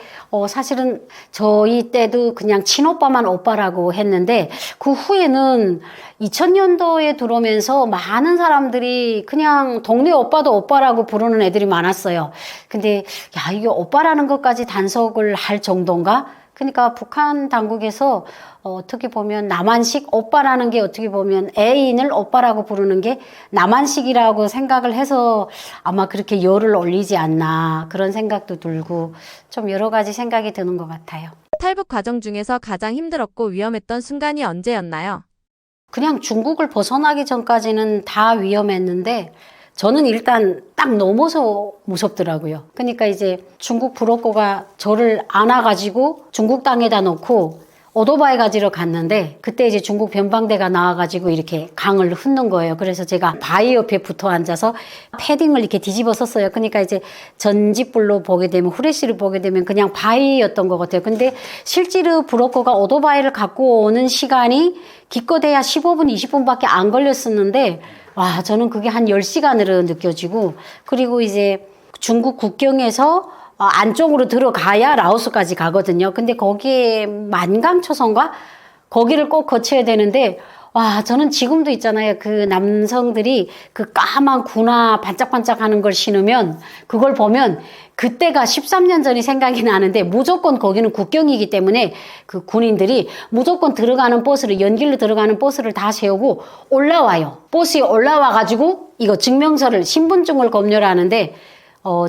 사실은 저희 때도 그냥 친오빠만 오빠라고 했는데, 그 후에는 2000년도에 들어오면서 많은 사람들이 그냥 동네 오빠도 오빠라고 부르는 애들이 많았어요. 근데 야, 이게 오빠라는 것까지 단속을 할 정도인가? 그러니까 북한 당국에서 어떻게 보면 남한식 오빠라는 게, 어떻게 보면 애인을 오빠라고 부르는 게 남한식이라고 생각을 해서 아마 그렇게 열을 올리지 않나, 그런 생각도 들고 좀 여러 가지 생각이 드는 것 같아요. 탈북 과정 중에서 가장 힘들었고 위험했던 순간이 언제였나요? 그냥 중국을 벗어나기 전까지는 다 위험했는데, 저는 일단 딱 넘어서 무섭더라고요. 그러니까 이제 중국 브로커가 저를 안아가지고 중국 땅에다 놓고 오토바이 가지러 갔는데 그때 이제 중국 변방대가 나와가지고 이렇게 강을 훑는 거예요. 그래서 제가 바위 옆에 붙어 앉아서 패딩을 이렇게 뒤집어 썼어요. 그러니까 이제 전지불로 보게 되면 후레쉬를 보게 되면 그냥 바위였던 것 같아요. 근데 실제로 브로커가 오토바이를 갖고 오는 시간이 기껏해야 15분, 20분밖에 안 걸렸었는데 와, 저는 그게 한 10시간으로 느껴지고 그리고 이제 중국 국경에서 안쪽으로 들어가야 라오스까지 가거든요. 근데 거기에 만강초선가? 거기를 꼭 거쳐야 되는데, 와, 저는 지금도 있잖아요. 그 남성들이 그 까만 군화 반짝반짝 하는 걸 신으면, 그걸 보면, 그때가 13년 전이 생각이 나는데, 무조건 거기는 국경이기 때문에 그 군인들이 무조건 들어가는 버스를, 연길로 들어가는 버스를 다 세우고 올라와요. 버스에 올라와가지고, 이거 증명서를, 신분증을 검열을 하는데,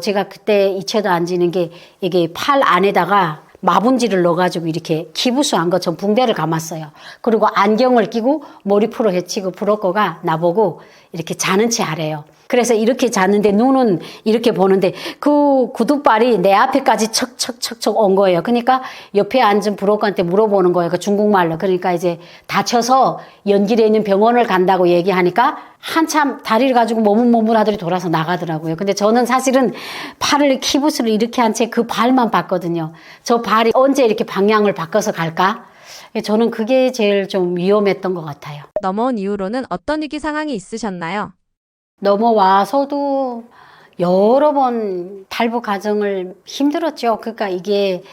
제가 그때 이체도 안 지는 게 이게 팔 안에다가 마분지를 넣어가지고 이렇게 기부수 한 것처럼 붕대를 감았어요. 그리고 안경을 끼고 머리프로 헤치고 브로커가 나보고 이렇게 자는 체 하래요. 그래서 이렇게 잤는데 눈은 이렇게 보는데 그 구두발이 내 앞에까지 척척척척 온 거예요. 그러니까 옆에 앉은 브로커한테 물어보는 거예요. 그 중국말로. 그러니까 이제 다쳐서 연길에 있는 병원을 간다고 얘기하니까 한참 다리를 가지고 머뭇머뭇하더니 돌아서 나가더라고요. 근데 저는 사실은 팔을 키부스를 이렇게 한 채 그 발만 봤거든요. 저 발이 언제 이렇게 방향을 바꿔서 갈까? 저는 그게 제일 좀 위험했던 것 같아요. 넘어온 이후로는 어떤 위기 상황이 있으셨나요? 넘어와서도 여러 번 탈북 과정을 힘들었죠. 그러니까 이게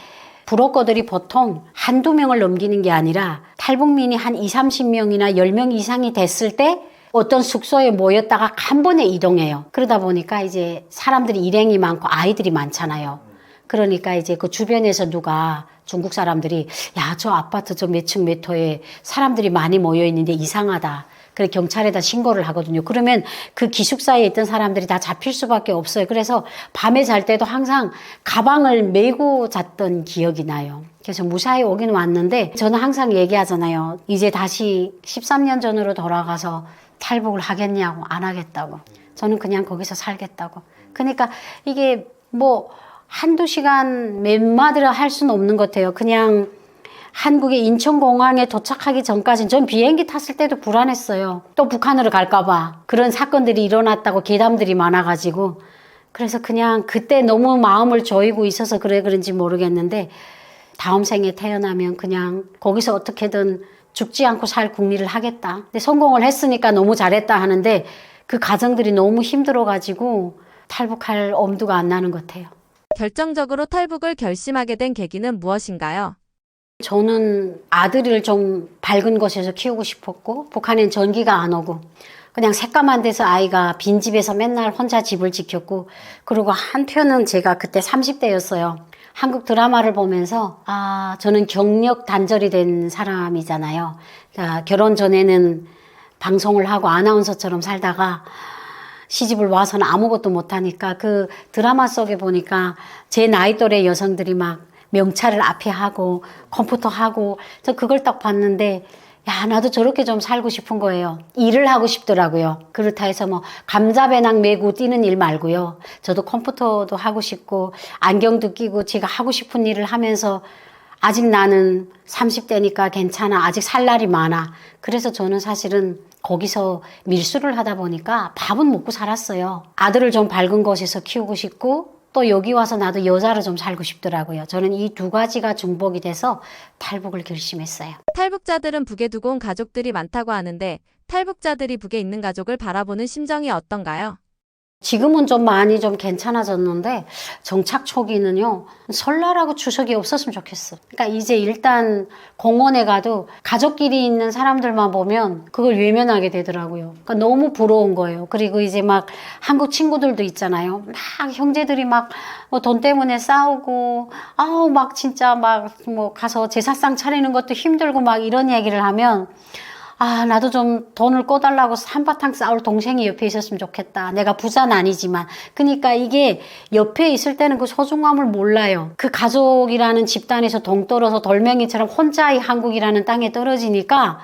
브로커들이 보통 한두 명을 넘기는 게 아니라 탈북민이 한 20, 30명이나 10명 이상이 됐을 때 어떤 숙소에 모였다가 한 번에 이동해요. 그러다 보니까 이제 사람들이 일행이 많고 아이들이 많잖아요. 그러니까 이제 그 주변에서 누가 중국 사람들이 야, 저 아파트 저 몇 층 몇 호에 사람들이 많이 모여 있는데 이상하다. 그래 경찰에다 신고를 하거든요. 그러면 그 기숙사에 있던 사람들이 다 잡힐 수밖에 없어요. 그래서 밤에 잘 때도 항상 가방을 메고 잤던 기억이 나요. 그래서 무사히 오긴 왔는데 저는 항상 얘기하잖아요. 이제 다시 13년 전으로 돌아가서 탈북을 하겠냐고 안 하겠다고. 저는 그냥 거기서 살겠다고. 그러니까 이게 뭐 한두 시간 몇 마디를 할 수는 없는 것 같아요. 그냥 한국의 인천공항에 도착하기 전까지는 전 비행기 탔을 때도 불안했어요. 또 북한으로 갈까봐. 그런 사건들이 일어났다고 괴담들이 많아가지고. 그래서 그냥 그때 너무 마음을 조이고 있어서 그런지 모르겠는데 다음 생에 태어나면 그냥 거기서 어떻게든 죽지 않고 살 국리를 하겠다. 근데 성공을 했으니까 너무 잘했다 하는데 그 가정들이 너무 힘들어가지고 탈북할 엄두가 안 나는 것 같아요. 결정적으로 탈북을 결심하게 된 계기는 무엇인가요? 저는 아들을 좀 밝은 곳에서 키우고 싶었고 북한엔 전기가 안 오고 그냥 새까만 데서 아이가 빈집에서 맨날 혼자 집을 지켰고 그리고 한편은 제가 그때 30대였어요. 한국 드라마를 보면서 저는 경력 단절이 된 사람이잖아요. 그러니까 결혼 전에는 방송을 하고 아나운서처럼 살다가 시집을 와서는 아무것도 못하니까 그 드라마 속에 보니까 제 나이 또래 여성들이 막 명찰을 앞에 하고 컴퓨터 하고 저 그걸 딱 봤는데 야 나도 저렇게 좀 살고 싶은 거예요. 일을 하고 싶더라고요. 그렇다 해서 뭐 감자배낭 메고 뛰는 일 말고요. 저도 컴퓨터도 하고 싶고 안경도 끼고 제가 하고 싶은 일을 하면서 아직 나는 30대니까 괜찮아. 아직 살 날이 많아. 그래서 저는 사실은 거기서 밀수를 하다 보니까 밥은 먹고 살았어요. 아들을 좀 밝은 곳에서 키우고 싶고 또 여기 와서 나도 여자로 좀 살고 싶더라고요. 저는 이 두 가지가 중복이 돼서 탈북을 결심했어요. 탈북자들은 북에 두고 온 가족들이 많다고 하는데 탈북자들이 북에 있는 가족을 바라보는 심정이 어떤가요? 지금은 좀 많이 좀 괜찮아졌는데 정착 초기는요. 설날하고 추석이 없었으면 좋겠어. 그러니까 이제 일단 공원에 가도 가족끼리 있는 사람들만 보면 그걸 외면하게 되더라고요. 그러니까 너무 부러운 거예요. 그리고 이제 막 한국 친구들도 있잖아요. 막 형제들이 막 뭐 돈 때문에 싸우고 막 진짜 막 뭐 가서 제사상 차리는 것도 힘들고 막 이런 얘기를 하면 나도 좀 돈을 꿔달라고 한바탕 싸울 동생이 옆에 있었으면 좋겠다. 내가 부자는 아니지만. 그러니까 이게 옆에 있을 때는 그 소중함을 몰라요. 그 가족이라는 집단에서 동떨어서 돌멩이처럼 혼자의 한국이라는 땅에 떨어지니까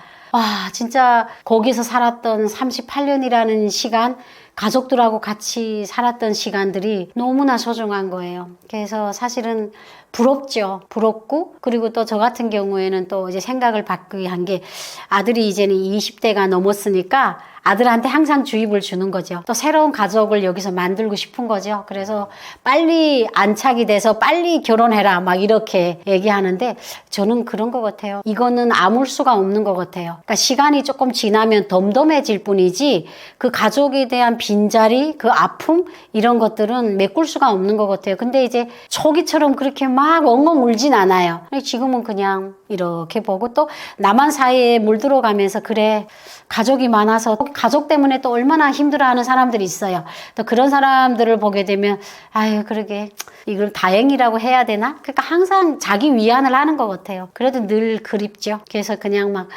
진짜 거기서 살았던 38년이라는 시간 가족들하고 같이 살았던 시간들이 너무나 소중한 거예요. 그래서 사실은 부럽죠. 부럽고, 그리고 또 저 같은 경우에는 또 이제 생각을 바꾸게 한 게, 아들이 이제는 20대가 넘었으니까 아들한테 항상 주입을 주는 거죠. 또 새로운 가족을 여기서 만들고 싶은 거죠. 그래서 빨리 안착이 돼서 빨리 결혼해라 막 이렇게 얘기하는데, 저는 그런 것 같아요. 이거는 아물 수가 없는 것 같아요. 그러니까 시간이 조금 지나면 덤덤해질 뿐이지, 그 가족에 대한 빈자리, 그 아픔 이런 것들은 메꿀 수가 없는 것 같아요. 근데 이제 초기처럼 그렇게 막 엉엉 울진 않아요. 지금은 그냥 이렇게 보고, 또 남한 사이에 물들어가면서, 그래, 가족이 많아서 가족 때문에 또 얼마나 힘들어하는 사람들이 있어요. 또 그런 사람들을 보게 되면, 아유, 그러게 이걸 다행이라고 해야 되나? 그러니까 항상 자기 위안을 하는 것 같아요. 그래도 늘 그립죠. 그래서 그냥 막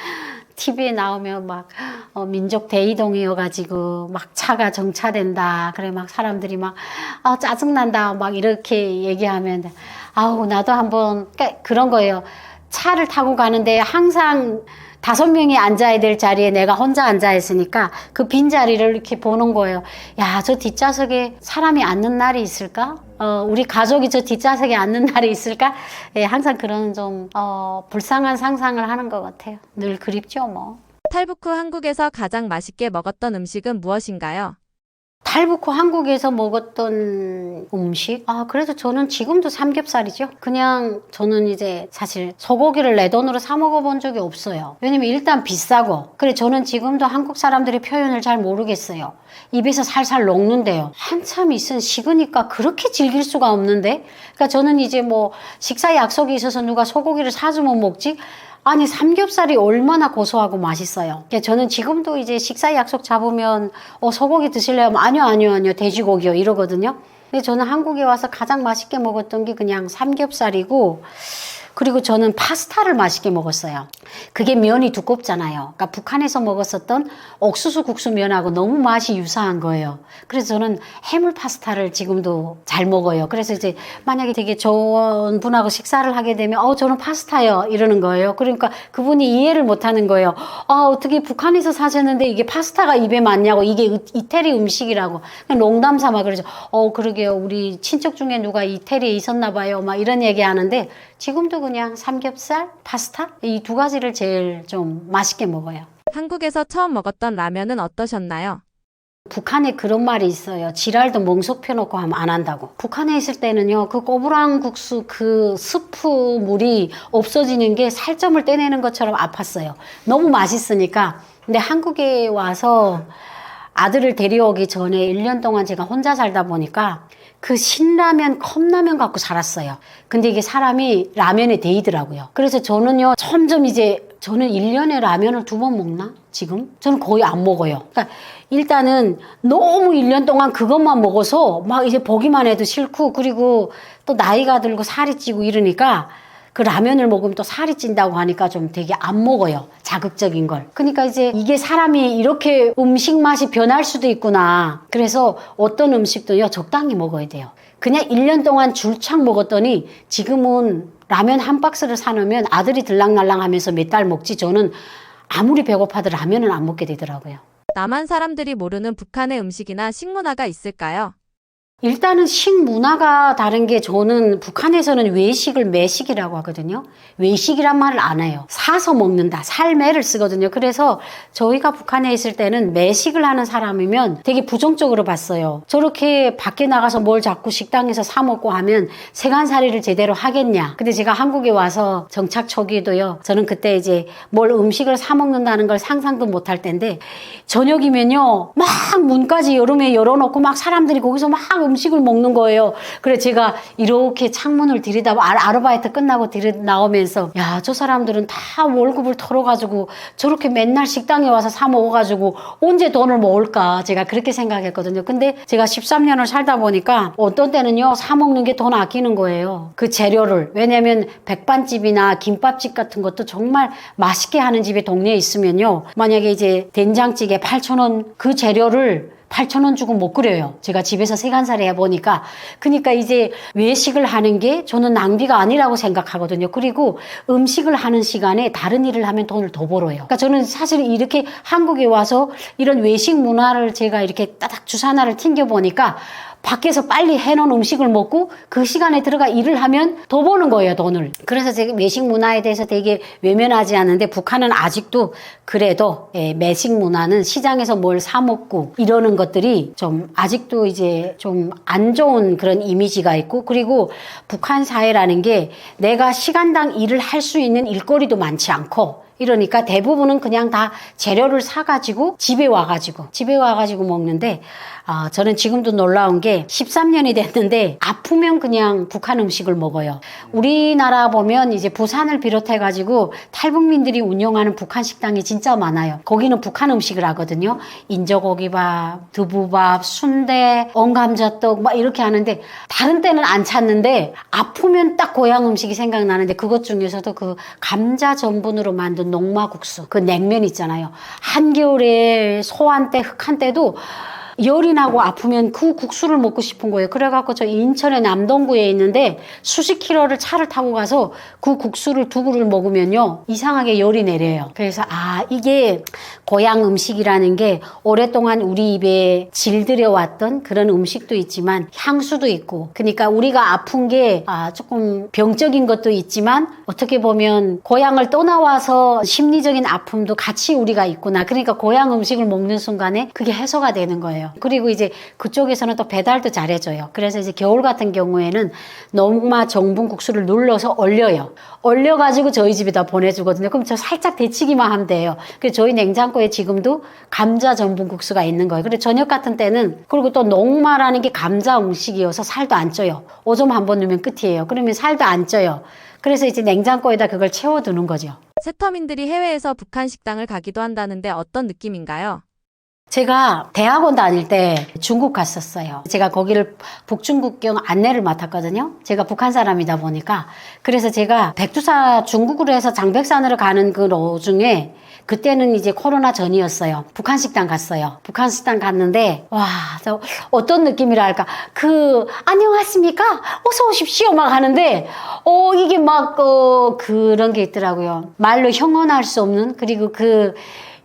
TV에 나오면 막 민족 대이동이어가지고 막 차가 정차된다. 그래 막 사람들이 막 짜증난다. 막 이렇게 얘기하면, 아우, 나도 한번, 그러니까 그런 거예요. 차를 타고 가는데 항상 5명이 앉아야 될 자리에 내가 혼자 앉아 있으니까 그 빈자리를 이렇게 보는 거예요. 야, 저 뒷좌석에 사람이 앉는 날이 있을까? 우리 가족이 저 뒷좌석에 앉는 날이 있을까? 예, 항상 그런 좀 불쌍한 상상을 하는 것 같아요. 늘 그립죠, 뭐. 탈북 후 한국에서 가장 맛있게 먹었던 음식은 무엇인가요? 탈북 후 한국에서 먹었던 음식? 그래도 저는 지금도 삼겹살이죠. 그냥 저는 이제 사실 소고기를 내 돈으로 사 먹어본 적이 없어요. 왜냐면 일단 비싸고, 그래 저는 지금도 한국 사람들의 표현을 잘 모르겠어요. 입에서 살살 녹는데요. 한참 식으니까 그렇게 즐길 수가 없는데? 그러니까 저는 이제 뭐 식사 약속이 있어서 누가 소고기를 사주면 먹지? 아니, 삼겹살이 얼마나 고소하고 맛있어요. 저는 지금도 이제 식사 약속 잡으면 소고기 드실래요? 아니요, 돼지고기요, 이러거든요. 근데 저는 한국에 와서 가장 맛있게 먹었던 게 그냥 삼겹살이고, 그리고 저는 파스타를 맛있게 먹었어요. 그게 면이 두껍잖아요. 그러니까 북한에서 먹었었던 옥수수 국수 면하고 너무 맛이 유사한 거예요. 그래서 저는 해물 파스타를 지금도 잘 먹어요. 그래서 이제 만약에 되게 좋은 분하고 식사를 하게 되면 저는 파스타요 이러는 거예요. 그러니까 그분이 이해를 못하는 거예요. 어떻게 북한에서 사셨는데 이게 파스타가 입에 맞냐고, 이게 이태리 음식이라고. 그냥 농담 삼아 그러죠. 그러게요, 우리 친척 중에 누가 이태리에 있었나 봐요, 막 이런 얘기 하는데, 지금도 그냥 삼겹살, 파스타 이 2가지를 제일 좀 맛있게 먹어요. 한국에서 처음 먹었던 라면은 어떠셨나요? 북한에 그런 말이 있어요. 지랄도 멍석 펴놓고 하면 안 한다고. 북한에 있을 때는요, 그 꼬부랑 국수 그 스프 물이 없어지는 게 살점을 떼내는 것처럼 아팠어요. 너무 맛있으니까. 근데 한국에 와서 아들을 데려오기 전에 1년 동안 제가 혼자 살다 보니까 그 신라면, 컵라면 갖고 살았어요. 근데 이게 사람이 라면에 데이더라고요. 그래서 저는요, 점점 이제, 저는 1년에 라면을 2번 먹나? 지금? 저는 거의 안 먹어요. 그러니까 일단은 너무 1년 동안 그것만 먹어서 막 이제 보기만 해도 싫고, 그리고 또 나이가 들고 살이 찌고 이러니까 그 라면을 먹으면 또 살이 찐다고 하니까 좀 되게 안 먹어요. 자극적인 걸. 그러니까 이제 이게 사람이 이렇게 음식 맛이 변할 수도 있구나. 그래서 어떤 음식도요, 적당히 먹어야 돼요. 그냥 1년 동안 줄창 먹었더니 지금은 라면 한 박스를 사놓으면 아들이 들랑날랑 하면서 몇 달 먹지, 저는 아무리 배고파도 라면은 안 먹게 되더라고요. 남한 사람들이 모르는 북한의 음식이나 식문화가 있을까요? 일단은 식문화가 다른 게, 저는 북한에서는 외식을 매식이라고 하거든요. 외식이란 말을 안 해요. 사서 먹는다. 살매를 쓰거든요. 그래서 저희가 북한에 있을 때는 매식을 하는 사람이면 되게 부정적으로 봤어요. 저렇게 밖에 나가서 뭘 자꾸 식당에서 사 먹고 하면 세간살이를 제대로 하겠냐. 근데 제가 한국에 와서 정착 초기에도요, 저는 그때 이제 뭘 음식을 사 먹는다는 걸 상상도 못할 때인데, 저녁이면요 막 문까지 여름에 열어놓고 막 사람들이 거기서 막 음식을 먹는 거예요. 그래 제가 이렇게 창문을 들이다보, 아르바이트 끝나고 나오면서, 야, 저 사람들은 다 월급을 털어가지고 저렇게 맨날 식당에 와서 사 먹어가지고 언제 돈을 모을까, 제가 그렇게 생각했거든요. 근데 제가 13년을 살다 보니까 어떤 때는요, 사 먹는 게 돈 아끼는 거예요. 그 재료를. 왜냐면 백반집이나 김밥집 같은 것도 정말 맛있게 하는 집이 동네에 있으면요, 만약에 이제 된장찌개 8,000원 그 재료를 8,000원 주고 못 끓여요. 제가 집에서 세간살이 해보니까. 그러니까 이제 외식을 하는 게 저는 낭비가 아니라고 생각하거든요. 그리고 음식을 하는 시간에 다른 일을 하면 돈을 더 벌어요. 그러니까 저는 사실 이렇게 한국에 와서 이런 외식 문화를 제가 이렇게 따닥 주사 하나를 튕겨보니까 밖에서 빨리 해놓은 음식을 먹고 그 시간에 들어가 일을 하면 더 버는 거예요, 돈을. 그래서 제가 외식 문화에 대해서 되게 외면하지 않는데 북한은 아직도 그래도 매식 문화는 시장에서 뭘 사 먹고 이러는 것들이 좀 아직도 이제 좀 안 좋은 그런 이미지가 있고, 그리고 북한 사회라는 게 내가 시간당 일을 할 수 있는 일거리도 많지 않고, 이러니까 대부분은 그냥 다 재료를 사가지고 집에 와가지고 먹는데, 저는 지금도 놀라운 게 13년이 됐는데 아프면 그냥 북한 음식을 먹어요. 우리나라 보면 이제 부산을 비롯해가지고 탈북민들이 운영하는 북한 식당이 진짜 많아요. 거기는 북한 음식을 하거든요. 인조고기밥, 두부밥, 순대, 언감자떡 막 이렇게 하는데, 다른 때는 안 찾는데 아프면 딱 고향 음식이 생각나는데, 그것 중에서도 그 감자 전분으로 만든 녹마국수, 그 냉면 있잖아요. 한겨울에 소한 때, 흑한 때도 열이 나고 아프면 그 국수를 먹고 싶은 거예요. 그래갖고 저 인천의 남동구에 있는데 수십 킬로를 차를 타고 가서 그 국수를 두 그릇 먹으면요, 이상하게 열이 내려요. 그래서 이게 고향 음식이라는 게 오랫동안 우리 입에 질들여왔던 그런 음식도 있지만 향수도 있고, 그러니까 우리가 아픈 게 조금 병적인 것도 있지만 어떻게 보면 고향을 떠나와서 심리적인 아픔도 같이 우리가 있구나. 그러니까 고향 음식을 먹는 순간에 그게 해소가 되는 거예요. 그리고 이제 그쪽에서는 또 배달도 잘해줘요. 그래서 이제 겨울 같은 경우에는 녹마 전분 국수를 눌러서 얼려가지고 저희 집에다 보내주거든요. 그럼 저 살짝 데치기만 하면 돼요. 그래서 저희 냉장고에 지금도 감자 전분 국수가 있는 거예요. 그리고 저녁 같은 때는, 그리고 또 녹마라는 게 감자 음식이어서 살도 안 쪄요. 오줌 한 번 넣으면 끝이에요. 그러면 살도 안 쪄요. 그래서 이제 냉장고에다 그걸 채워두는 거죠. 새터민들이 해외에서 북한 식당을 가기도 한다는데 어떤 느낌인가요? 제가 대학원 다닐 때 중국 갔었어요. 제가 거기를 북중국경 안내를 맡았거든요. 제가 북한 사람이다 보니까. 그래서 제가 백두산 중국으로 해서 장백산으로 가는 그 도중에, 그때는 이제 코로나 전이었어요. 북한 식당 갔어요. 북한 식당 갔는데, 저 어떤 느낌이랄까. 안녕하십니까? 어서 오십시오. 막 하는데, 이게 막, 그런 게 있더라고요. 말로 형언할 수 없는, 그리고 그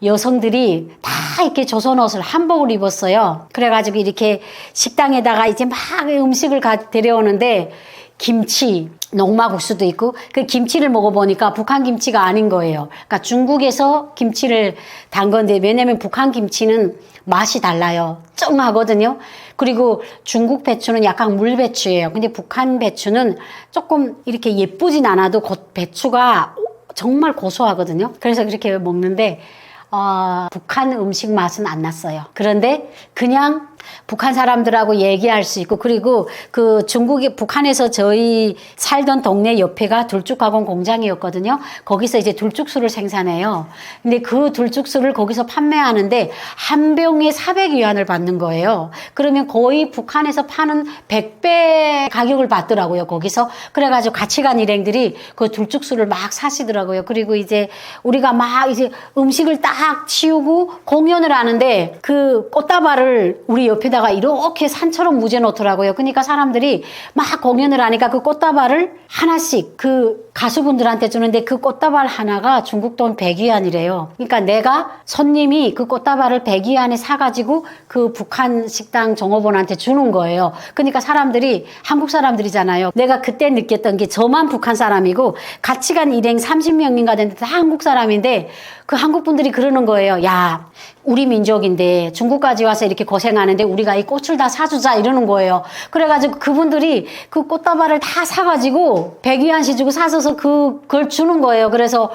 여성들이 다 이렇게 조선 옷을 한복을 입었어요. 그래가지고 이렇게 식당에다가 이제 막 음식을 데려오는데, 김치, 녹마국수도 있고, 그 김치를 먹어보니까 북한 김치가 아닌 거예요. 그러니까 중국에서 김치를 담 건데, 왜냐면 북한 김치는 맛이 달라요. 쩡하거든요. 그리고 중국 배추는 약간 물배추예요. 근데 북한 배추는 조금 이렇게 예쁘진 않아도 배추가 정말 고소하거든요. 그래서 그렇게 먹는데, 북한 음식 맛은 안 났어요. 그런데 그냥 북한 사람들하고 얘기할 수 있고, 그리고 그 북한에서 저희 살던 동네 옆에가 들쭉가공 공장이었거든요. 거기서 이제 들쭉수를 생산해요. 근데 그 들쭉수를 거기서 판매하는데 한 병에 400위안을 받는 거예요. 그러면 거의 북한에서 파는 100배 가격을 받더라고요, 거기서. 그래가지고 같이 간 일행들이 그 들쭉수를 막 사시더라고요. 그리고 이제 우리가 막 이제 음식을 딱 치우고 공연을 하는데, 그 꽃다발을 우리 옆에다가 이렇게 산처럼 묻어 놓더라고요. 그러니까 사람들이 막 공연을 하니까 그 꽃다발을 하나씩 그 가수분들한테 주는데, 그 꽃다발 하나가 중국 돈 100위안이래요. 그러니까 내가 손님이 그 꽃다발을 100위안에 사가지고 그 북한 식당 종업원한테 주는 거예요. 그러니까 사람들이, 한국 사람들이잖아요. 내가 그때 느꼈던 게, 저만 북한 사람이고 같이 간 일행 30명인가 됐는데 다 한국 사람인데, 그 한국 분들이 그러는 거예요. 야, 우리 민족인데 중국까지 와서 이렇게 고생하는데 우리가 이 꽃을 다 사주자, 이러는 거예요. 그래가지고 그분들이 그 꽃다발을 다 사가지고 100위안씩 주고 사서서 그걸 주는 거예요. 그래서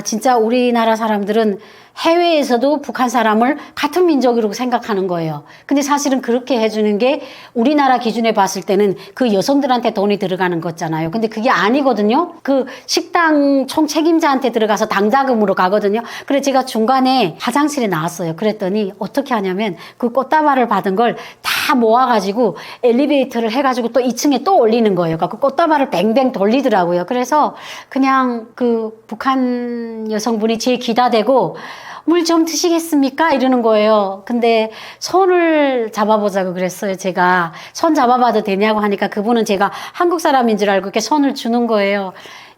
진짜 우리나라 사람들은 해외에서도 북한 사람을 같은 민족이라고 생각하는 거예요. 근데 사실은 그렇게 해주는 게 우리나라 기준에 봤을 때는 그 여성들한테 돈이 들어가는 거잖아요. 근데 그게 아니거든요. 그 식당 총 책임자한테 들어가서 당자금으로 가거든요. 그래서 제가 중간에 화장실에 나왔어요. 그랬더니 어떻게 하냐면 그 꽃다발을 받은 걸 다 모아가지고 엘리베이터를 해가지고 또 2층에 또 올리는 거예요. 그 꽃다발을 뱅뱅 돌리더라고요. 그래서 그냥 그 북한 여성분이 제 귀다 대고 물 좀 드시겠습니까? 이러는 거예요. 근데 손을 잡아보자고 그랬어요. 제가 손 잡아봐도 되냐고 하니까 그분은 제가 한국 사람인 줄 알고 이렇게 손을 주는 거예요.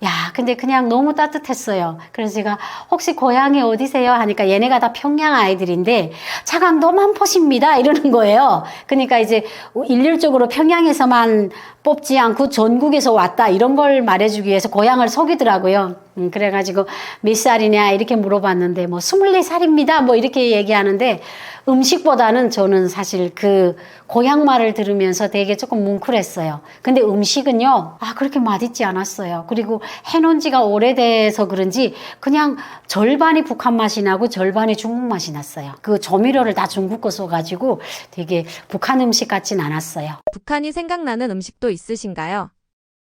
야, 근데 그냥 너무 따뜻했어요. 그래서 제가 혹시 고향이 어디세요? 하니까 얘네가 다 평양 아이들인데 차강도 만포십니다. 이러는 거예요. 그러니까 이제 일률적으로 평양에서만 뽑지 않고 전국에서 왔다 이런 걸 말해주기 위해서 고향을 속이더라고요. 그래가지고 몇 살이냐 이렇게 물어봤는데 뭐 24살입니다. 뭐 이렇게 얘기하는데 음식보다는 저는 사실 그 고향 말을 들으면서 되게 조금 뭉클했어요. 근데 음식은요, 그렇게 맛있지 않았어요. 그리고 해놓은 지가 오래돼서 그런지 그냥 절반이 북한 맛이 나고 절반이 중국 맛이 났어요. 그 조미료를 다 중국 거 써가지고 되게 북한 음식 같진 않았어요. 북한이 생각나는 음식도 있으신가요?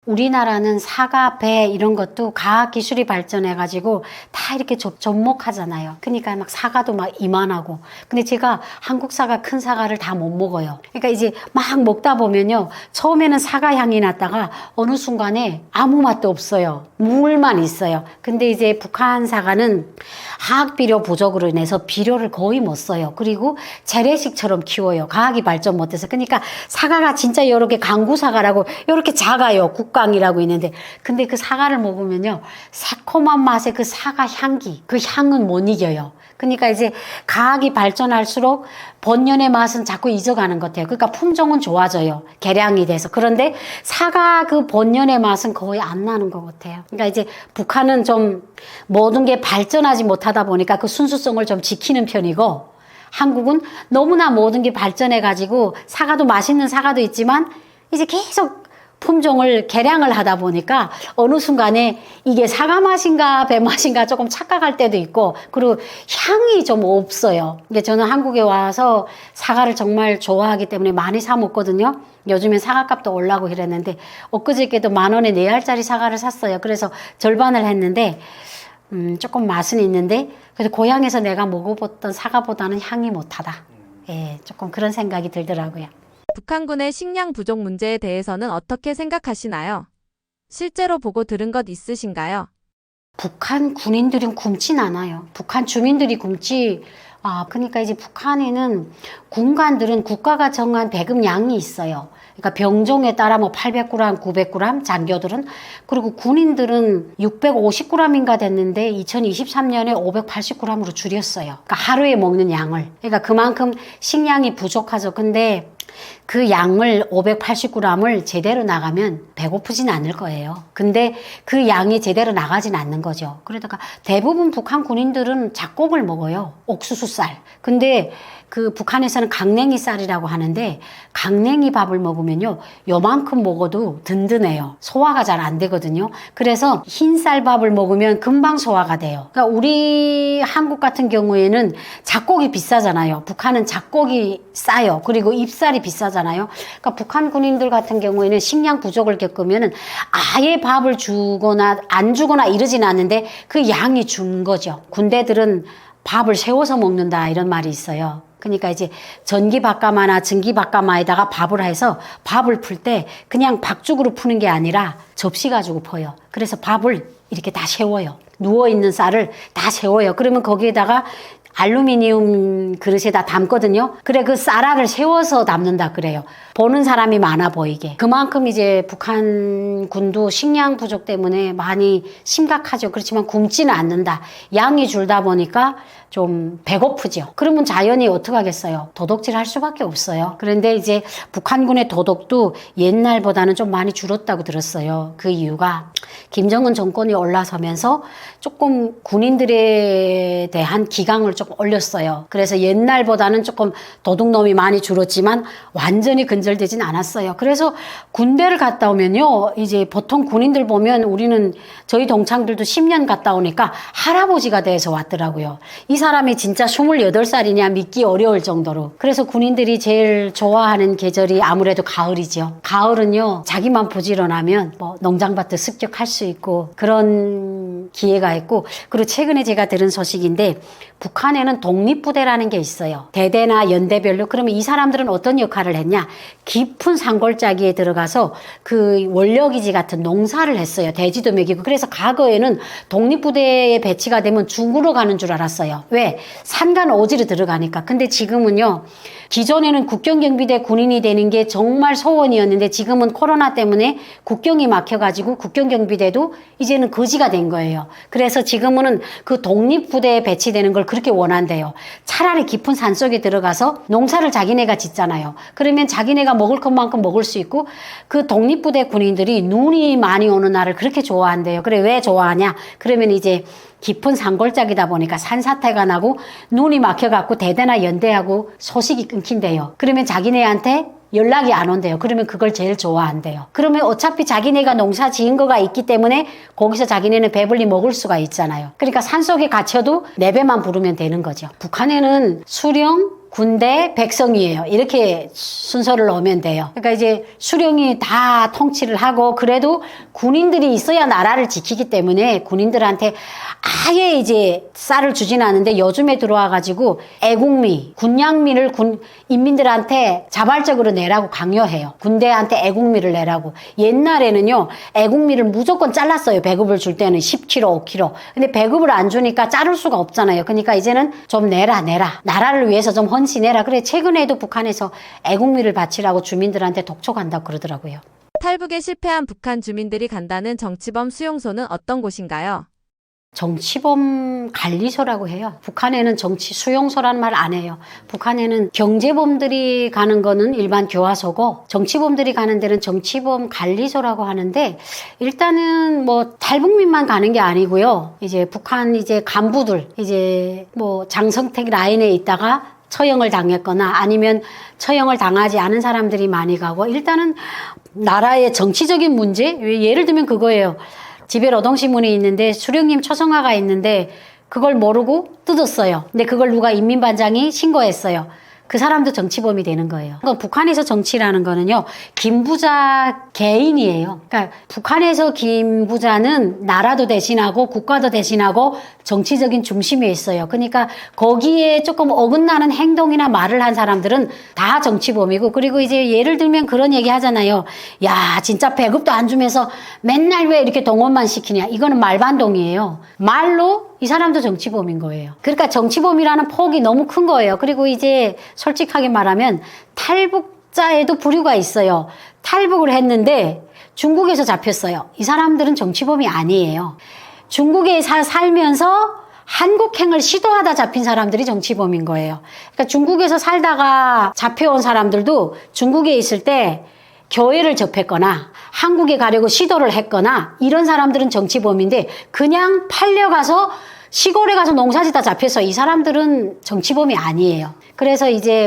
우리나라는 사과, 배 이런 것도 과학 기술이 발전해가지고 다 이렇게 접목하잖아요. 그러니까 막 사과도 막 이만하고. 근데 제가 한국 사과, 큰 사과를 다 못 먹어요. 그러니까 이제 막 먹다 보면요. 처음에는 사과 향이 났다가 어느 순간에 아무 맛도 없어요. 물만 있어요. 근데 이제 북한 사과는 화학 비료 부족으로 인해서 비료를 거의 못 써요. 그리고 재래식처럼 키워요. 과학이 발전 못해서. 그러니까 사과가 진짜 이렇게 강구 사과라고 이렇게 작아요. 국강이라고 있는데 근데 그 사과를 먹으면요. 새콤한 맛의 그 사과 향기, 그 향은 못 이겨요. 그러니까 이제 과학이 발전할수록 본연의 맛은 자꾸 잊어가는 것 같아요. 그러니까 품종은 좋아져요. 개량이 돼서. 그런데 사과 그 본연의 맛은 거의 안 나는 것 같아요. 그러니까 이제 북한은 좀 모든 게 발전하지 못하다 보니까 그 순수성을 좀 지키는 편이고 한국은 너무나 모든 게 발전해가지고 사과도 맛있는 사과도 있지만 이제 계속 품종을 개량을 하다 보니까 어느 순간에 이게 사과 맛인가 배 맛인가 조금 착각할 때도 있고 그리고 향이 좀 없어요. 이게 저는 한국에 와서 사과를 정말 좋아하기 때문에 많이 사 먹거든요. 요즘엔 사과값도 올라고 이랬는데 엊그저께도 10,000원에 4알짜리 사과를 샀어요. 그래서 절반을 했는데 조금 맛은 있는데 그래도 고향에서 내가 먹어봤던 사과보다는 향이 못하다. 예, 조금 그런 생각이 들더라고요. 북한군의 식량 부족 문제에 대해서는 어떻게 생각하시나요? 실제로 보고 들은 것 있으신가요? 북한 군인들은 굶진 않아요. 북한 주민들이 굶지. 그러니까 이제 북한에는 군관들은 국가가 정한 배급량이 있어요. 그러니까 병종에 따라 뭐 800g, 900g, 장교들은. 그리고 군인들은 650g인가 됐는데 2023년에 580g으로 줄였어요. 그러니까 하루에 먹는 양을. 그러니까 그만큼 식량이 부족하죠. 근데 그 양을 580g을 제대로 나가면 배고프진 않을 거예요. 근데 그 양이 제대로 나가진 않는 거죠. 그러다가 대부분 북한 군인들은 잡곡을 먹어요. 옥수수 쌀. 근데 그 북한에서는 강냉이 쌀이라고 하는데 강냉이 밥을 먹으면요. 요만큼 먹어도 든든해요. 소화가 잘 안 되거든요. 그래서 흰 쌀밥을 먹으면 금방 소화가 돼요. 그러니까 우리 한국 같은 경우에는 잡곡이 비싸잖아요. 북한은 잡곡이 싸요. 그리고 잎쌀이 비싸잖아요. 그러니까 북한 군인들 같은 경우에는 식량 부족을 겪으면은 아예 밥을 주거나 안 주거나 이러진 않는데 그 양이 준 거죠. 군대들은 밥을 세워서 먹는다 이런 말이 있어요. 그러니까 이제 전기밥가마나 전기밥가마에다가 밥을 해서 밥을 풀 때 그냥 박죽으로 푸는 게 아니라 접시 가지고 퍼요. 그래서 밥을 이렇게 다 세워요. 누워있는 쌀을 다 세워요. 그러면 거기에다가 알루미늄 그릇에다 담거든요. 그래 그 쌀알을 세워서 담는다 그래요. 보는 사람이 많아 보이게. 그만큼 이제 북한 군도 식량 부족 때문에 많이 심각하죠. 그렇지만 굶지는 않는다. 양이 줄다 보니까 좀 배고프죠. 그러면 자연이 어떻게 하겠어요? 도둑질 할 수밖에 없어요. 그런데 이제 북한군의 도덕도 옛날보다는 좀 많이 줄었다고 들었어요. 그 이유가 김정은 정권이 올라서면서 조금 군인들에 대한 기강을 조금 올렸어요. 그래서 옛날보다는 조금 도둑놈이 많이 줄었지만 완전히 근절되진 않았어요. 그래서 군대를 갔다 오면요. 이제 보통 군인들 보면 우리는 저희 동창들도 10년 갔다 오니까 할아버지가 돼서 왔더라고요. 이 사람이 진짜 28살이냐 믿기 어려울 정도로. 그래서 군인들이 제일 좋아하는 계절이 아무래도 가을이죠. 가을은요. 자기만 부지런하면 뭐 농장밭도 습격할 수 있고 그런 기회가 있고, 그리고 최근에 제가 들은 소식인데 북한에는 독립부대라는 게 있어요. 대대나 연대별로. 그러면 이 사람들은 어떤 역할을 했냐? 깊은 산골짜기에 들어가서 그 원려기지 같은 농사를 했어요. 돼지도 먹이고. 그래서 과거에는 독립부대에 배치가 되면 죽으러 가는 줄 알았어요. 왜? 산간 오지로 들어가니까. 근데 지금은요, 기존에는 국경경비대 군인이 되는 게 정말 소원이었는데 지금은 코로나 때문에 국경이 막혀가지고 국경경비대도 이제는 거지가 된 거예요. 그래서 지금은 그 독립부대에 배치되는 걸 그렇게 원한대요. 차라리 깊은 산속에 들어가서 농사를 자기네가 짓잖아요. 그러면 자기네가 먹을 것만큼 먹을 수 있고, 그 독립부대 군인들이 눈이 많이 오는 날을 그렇게 좋아한대요. 그래, 왜 좋아하냐? 그러면 이제 깊은 산골짜기다 보니까 산사태가 나고 눈이 막혀갖고 대대나 연대하고 소식이 끊긴대요. 그러면 자기네한테 연락이 안 온대요. 그러면 그걸 제일 좋아한대요. 그러면 어차피 자기네가 농사 지은 거가 있기 때문에 거기서 자기네는 배불리 먹을 수가 있잖아요. 그러니까 산속에 갇혀도 내 배만 부르면 되는 거죠. 북한에는 수령, 군대, 백성이에요. 이렇게 순서를 넣으면 돼요. 그러니까 이제 수령이 다 통치를 하고, 그래도 군인들이 있어야 나라를 지키기 때문에 군인들한테 아예 이제 쌀을 주진 않는데 요즘에 들어와가지고 애국미, 군량미를 인민들한테 자발적으로 내라고 강요해요. 군대한테 애국미를 내라고. 옛날에는요, 애국미를 무조건 잘랐어요. 배급을 줄 때는 10kg, 5kg. 근데 배급을 안 주니까 자를 수가 없잖아요. 그러니까 이제는 좀 내라. 나라를 위해서 좀 헌신해라. 그래, 최근에도 북한에서 애국미를 바치라고 주민들한테 독촉한다고 그러더라고요. 탈북에 실패한 북한 주민들이 간다는 정치범 수용소는 어떤 곳인가요? 정치범 관리소라고 해요. 북한에는 정치 수용소라는 말 안 해요. 북한에는 경제범들이 가는 거는 일반 교화소고, 정치범들이 가는 데는 정치범 관리소라고 하는데, 일단은 뭐 탈북민만 가는 게 아니고요. 이제 북한 이제 간부들, 이제 뭐 장성택 라인에 있다가 처형을 당했거나 아니면 처형을 당하지 않은 사람들이 많이 가고, 일단은 나라의 정치적인 문제, 예를 들면 그거예요. 집에 노동신문이 있는데 수령님 초성화가 있는데 그걸 모르고 뜯었어요. 근데 그걸 누가 인민반장이 신고했어요. 그 사람도 정치범이 되는 거예요. 그러니까 북한에서 정치라는 거는요, 김부자 개인이에요. 그러니까 북한에서 김부자는 나라도 대신하고 국가도 대신하고 정치적인 중심에 있어요. 그러니까 거기에 조금 어긋나는 행동이나 말을 한 사람들은 다 정치범이고, 그리고 이제 예를 들면 그런 얘기 하잖아요. 야, 진짜 배급도 안 주면서 맨날 왜 이렇게 동원만 시키냐. 이거는 말반동이에요. 말로 이 사람도 정치범인 거예요. 그러니까 정치범이라는 폭이 너무 큰 거예요. 그리고 이제 솔직하게 말하면 탈북자에도 부류가 있어요. 탈북을 했는데 중국에서 잡혔어요. 이 사람들은 정치범이 아니에요. 중국에 살면서 한국행을 시도하다 잡힌 사람들이 정치범인 거예요. 그러니까 중국에서 살다가 잡혀온 사람들도 중국에 있을 때 교회를 접했거나 한국에 가려고 시도를 했거나 이런 사람들은 정치범인데, 그냥 팔려가서 시골에 가서 농사짓다 잡혀서 이 사람들은 정치범이 아니에요. 그래서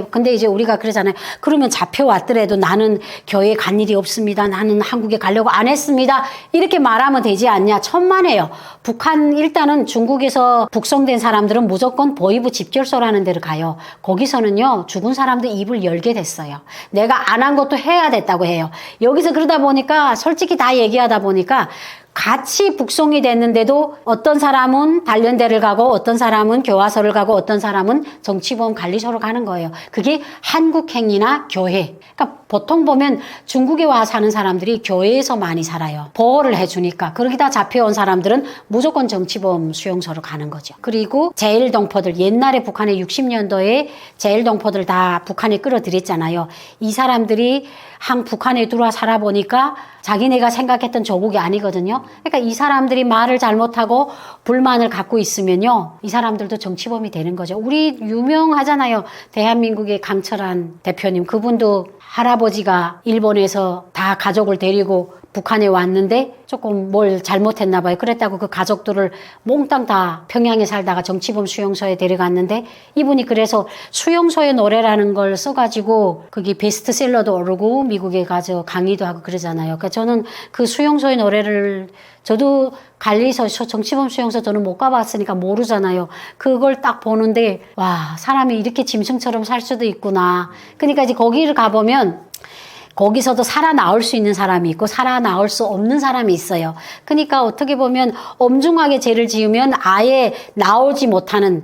근데 이제 우리가 그러잖아요. 그러면 잡혀왔더라도 나는 교회에 간 일이 없습니다. 나는 한국에 가려고 안 했습니다. 이렇게 말하면 되지 않냐. 천만에요. 북한, 일단은 중국에서 북송된 사람들은 무조건 보위부 집결소라는 데를 가요. 거기서는요, 죽은 사람들 입을 열게 됐어요. 내가 안 한 것도 해야 됐다고 해요. 여기서 그러다 보니까, 솔직히 다 얘기하다 보니까 같이 북송이 됐는데도 어떤 사람은 단련대를 가고 어떤 사람은 교화소를 가고 어떤 사람은 정치범 관리소로 가는 거예요. 그게 한국행이나 교회. 그러니까 보통 보면 중국에 와 사는 사람들이 교회에서 많이 살아요. 보호를 해주니까. 그러기다 잡혀온 사람들은 무조건 정치범 수용소로 가는 거죠. 그리고 제일동포들, 옛날에 북한의 60년도에 제일동포들 다 북한에 끌어들였잖아요. 이 사람들이 북한에 들어와 살아보니까 자기네가 생각했던 조국이 아니거든요. 그러니까 이 사람들이 말을 잘못하고 불만을 갖고 있으면요, 이 사람들도 정치범이 되는 거죠. 우리 유명하잖아요. 대한민국의 강철한 대표님. 그분도 할아버지가 일본에서 다 가족을 데리고 북한에 왔는데 조금 뭘 잘못했나 봐요. 그랬다고 그 가족들을 몽땅 다 평양에 살다가 정치범 수용소에 데려갔는데, 이분이 그래서 수용소의 노래라는 걸 써가지고 그게 베스트셀러도 오르고 미국에 가서 강의도 하고 그러잖아요. 그러니까 저는 그 수용소의 노래를, 저도 관리소, 정치범 수용소 저는 못 가봤으니까 모르잖아요. 그걸 딱 보는데 와, 사람이 이렇게 짐승처럼 살 수도 있구나. 그러니까 이제 거기를 가보면 거기서도 살아나올 수 있는 사람이 있고 살아나올 수 없는 사람이 있어요. 그러니까 어떻게 보면 엄중하게 죄를 지으면 아예 나오지 못하는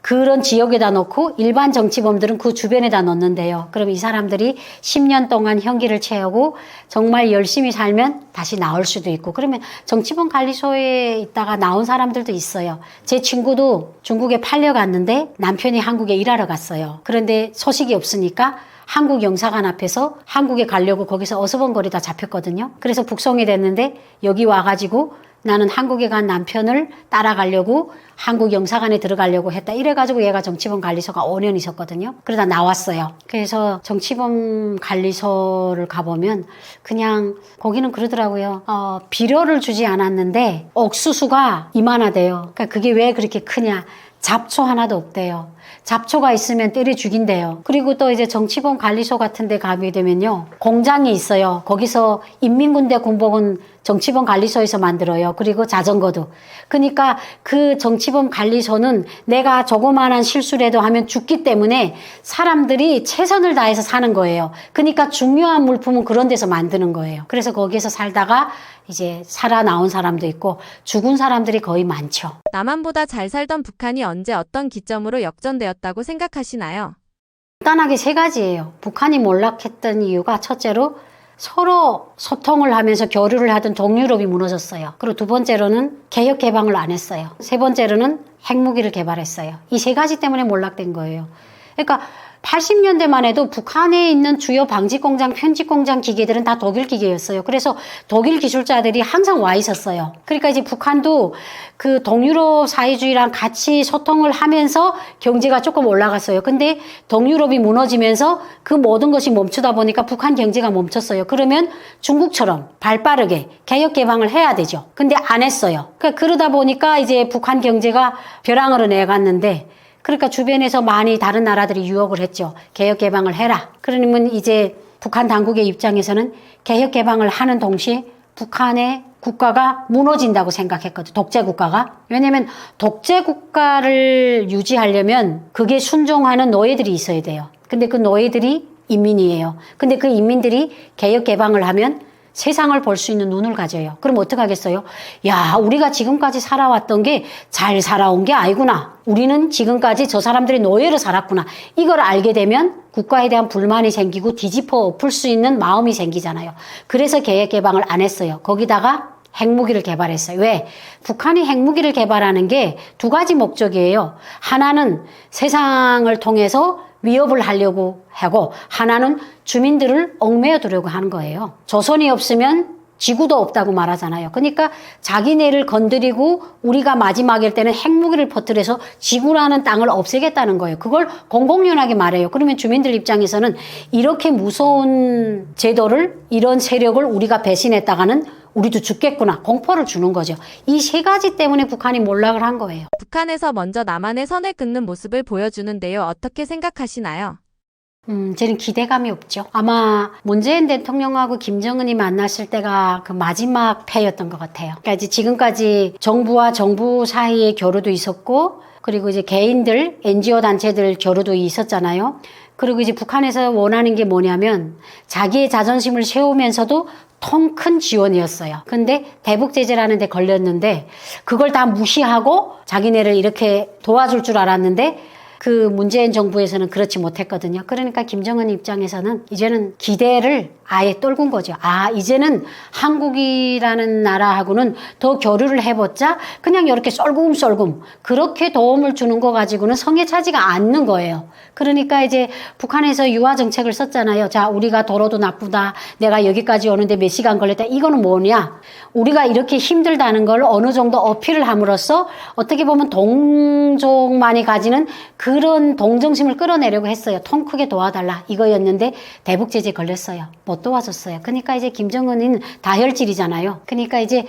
그런 지역에다 놓고 일반 정치범들은 그 주변에다 놓는데요. 그럼 이 사람들이 10년 동안 형기를 채우고 정말 열심히 살면 다시 나올 수도 있고, 그러면 정치범 관리소에 있다가 나온 사람들도 있어요. 제 친구도 중국에 팔려갔는데 남편이 한국에 일하러 갔어요. 그런데 소식이 없으니까 한국 영사관 앞에서 한국에 가려고 거기서 어서번거리다 잡혔거든요. 그래서 북송이 됐는데 여기 와가지고 나는 한국에 간 남편을 따라가려고 한국 영사관에 들어가려고 했다. 이래가지고 얘가 정치범 관리소가 5년 있었거든요. 그러다 나왔어요. 그래서 정치범 관리소를 가보면 그냥 거기는 그러더라고요. 비료를 주지 않았는데 옥수수가 이만하대요. 그러니까 그게 왜 그렇게 크냐. 잡초 하나도 없대요. 잡초가 있으면 때려 죽인대요. 그리고 또 이제 정치범 관리소 같은 데 가게 되면요. 공장이 있어요. 거기서 인민군대 군복은 정치범 관리소에서 만들어요. 그리고 자전거도. 그러니까 그 정치범 관리소는 내가 조그마한 실수라도 하면 죽기 때문에 사람들이 최선을 다해서 사는 거예요. 그러니까 중요한 물품은 그런 데서 만드는 거예요. 그래서 거기에서 살다가 이제 살아나온 사람도 있고 죽은 사람들이 거의 많죠. 남한보다 잘 살던 북한이 언제 어떤 기점으로 역전되었다고 생각하시나요? 간단하게 세 가지예요. 북한이 몰락했던 이유가 첫째로 서로 소통을 하면서 교류를 하던 동유럽이 무너졌어요. 그리고 두 번째로는 개혁 개방을 안 했어요. 세 번째로는 핵무기를 개발했어요. 이 세 가지 때문에 몰락된 거예요. 그러니까 80년대만 해도 북한에 있는 주요 방직공장, 편집공장 기계들은 다 독일 기계였어요. 그래서 독일 기술자들이 항상 와 있었어요. 그러니까 이제 북한도 그 동유럽 사회주의랑 같이 소통을 하면서 경제가 조금 올라갔어요. 근데 동유럽이 무너지면서 그 모든 것이 멈추다 보니까 북한 경제가 멈췄어요. 그러면 중국처럼 발빠르게 개혁 개방을 해야 되죠. 근데 안 했어요. 그러다 보니까 이제 북한 경제가 벼랑으로 내려갔는데, 그러니까 주변에서 많이 다른 나라들이 유혹을 했죠. 개혁 개방을 해라. 그러면 이제 북한 당국의 입장에서는 개혁 개방을 하는 동시에 북한의 국가가 무너진다고 생각했거든요. 독재 국가가. 왜냐면 독재 국가를 유지하려면 그게 순종하는 노예들이 있어야 돼요. 근데 그 노예들이 인민이에요. 근데 그 인민들이 개혁 개방을 하면 세상을 볼 수 있는 눈을 가져요. 그럼 어떡하겠어요? 야, 우리가 지금까지 살아왔던 게 잘 살아온 게 아니구나. 우리는 지금까지 저 사람들이 노예로 살았구나. 이걸 알게 되면 국가에 대한 불만이 생기고 뒤집어 엎을 수 있는 마음이 생기잖아요. 그래서 개혁 개방을 안 했어요. 거기다가 핵무기를 개발했어요. 왜? 북한이 핵무기를 개발하는 게 두 가지 목적이에요. 하나는 세상을 통해서 위협을 하려고 하고, 하나는 주민들을 얽매여 두려고 하는 거예요. 조선이 없으면 지구도 없다고 말하잖아요. 그러니까 자기네를 건드리고 우리가 마지막일 때는 핵무기를 퍼뜨려서 지구라는 땅을 없애겠다는 거예요. 그걸 공공연하게 말해요. 그러면 주민들 입장에서는 이렇게 무서운 제도를, 이런 세력을 우리가 배신했다가는 우리도 죽겠구나. 공포를 주는 거죠. 이 세 가지 때문에 북한이 몰락을 한 거예요. 북한에서 먼저 남한의 선을 긋는 모습을 보여주는데요. 어떻게 생각하시나요? 저는 기대감이 없죠. 아마 문재인 대통령하고 김정은이 만났을 때가 그 마지막 패였던 것 같아요. 그러니까 이제 지금까지 정부와 정부 사이의 교류도 있었고, 그리고 이제 개인들, NGO 단체들 교류도 있었잖아요. 그리고 이제 북한에서 원하는 게 뭐냐면 자기의 자존심을 세우면서도 통 큰 지원이었어요. 근데 대북 제재라는 데 걸렸는데 그걸 다 무시하고 자기네를 이렇게 도와줄 줄 알았는데 그 문재인 정부에서는 그렇지 못했거든요. 그러니까 김정은 입장에서는 이제는 기대를 아예 떨군 거죠. 아, 이제는 한국이라는 나라하고는 더 교류를 해봤자 그냥 이렇게 썰금썰금 그렇게 도움을 주는 거 가지고는 성에 차지가 않는 거예요. 그러니까 이제 북한에서 유화 정책을 썼잖아요. 자, 우리가 도로도 나쁘다. 내가 여기까지 오는데 몇 시간 걸렸다. 이거는 뭐냐? 우리가 이렇게 힘들다는 걸 어느 정도 어필을 함으로써 어떻게 보면 동족만이 가지는 그런 동정심을 끌어내려고 했어요. 통 크게 도와달라 이거였는데 대북 제재 걸렸어요. 못 도와줬어요. 그러니까 이제 김정은은 다혈질이잖아요. 그러니까 이제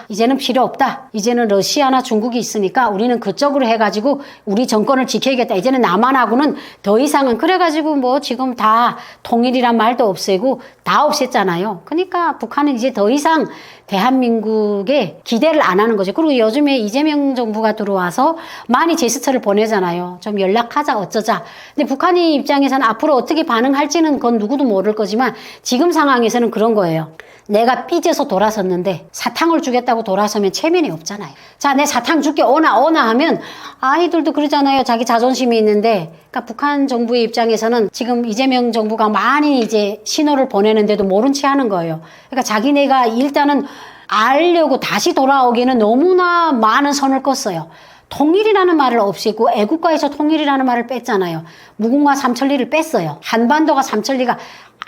이제는 필요 없다. 이제는 러시아나 중국이 있으니까 우리는 그쪽으로 해가지고 우리 정권을 지켜야겠다. 이제는 남한하고는 더 이상은 그래가지고 뭐 지금 다 통일이란 말도 없애고 다 없앴잖아요. 그러니까 북한은 이제 더 이상 대한민국에 기대를 안 하는 거죠. 그리고 요즘에 이재명 정부가 들어와서 많이 제스처를 보내잖아요. 거예요. 좀 연락하자 어쩌자. 근데 북한이 입장에서는 앞으로 어떻게 반응할지는 그건 누구도 모를 거지만 지금 상황에서는 그런 거예요. 내가 삐져서 돌아섰는데 사탕을 주겠다고 돌아서면 체면이 없잖아요. 자, 내 사탕 줄게 오나 하면 아이들도 그러잖아요. 자기 자존심이 있는데. 그러니까 북한 정부의 입장에서는 지금 이재명 정부가 많이 이제 신호를 보내는데도 모른 채 하는 거예요. 그러니까 자기네가 일단은 알려고 다시 돌아오기는 너무나 많은 선을 껐어요. 통일이라는 말을 없애고 애국가에서 통일이라는 말을 뺐잖아요. 무궁화 삼천리를 뺐어요. 한반도가 삼천리가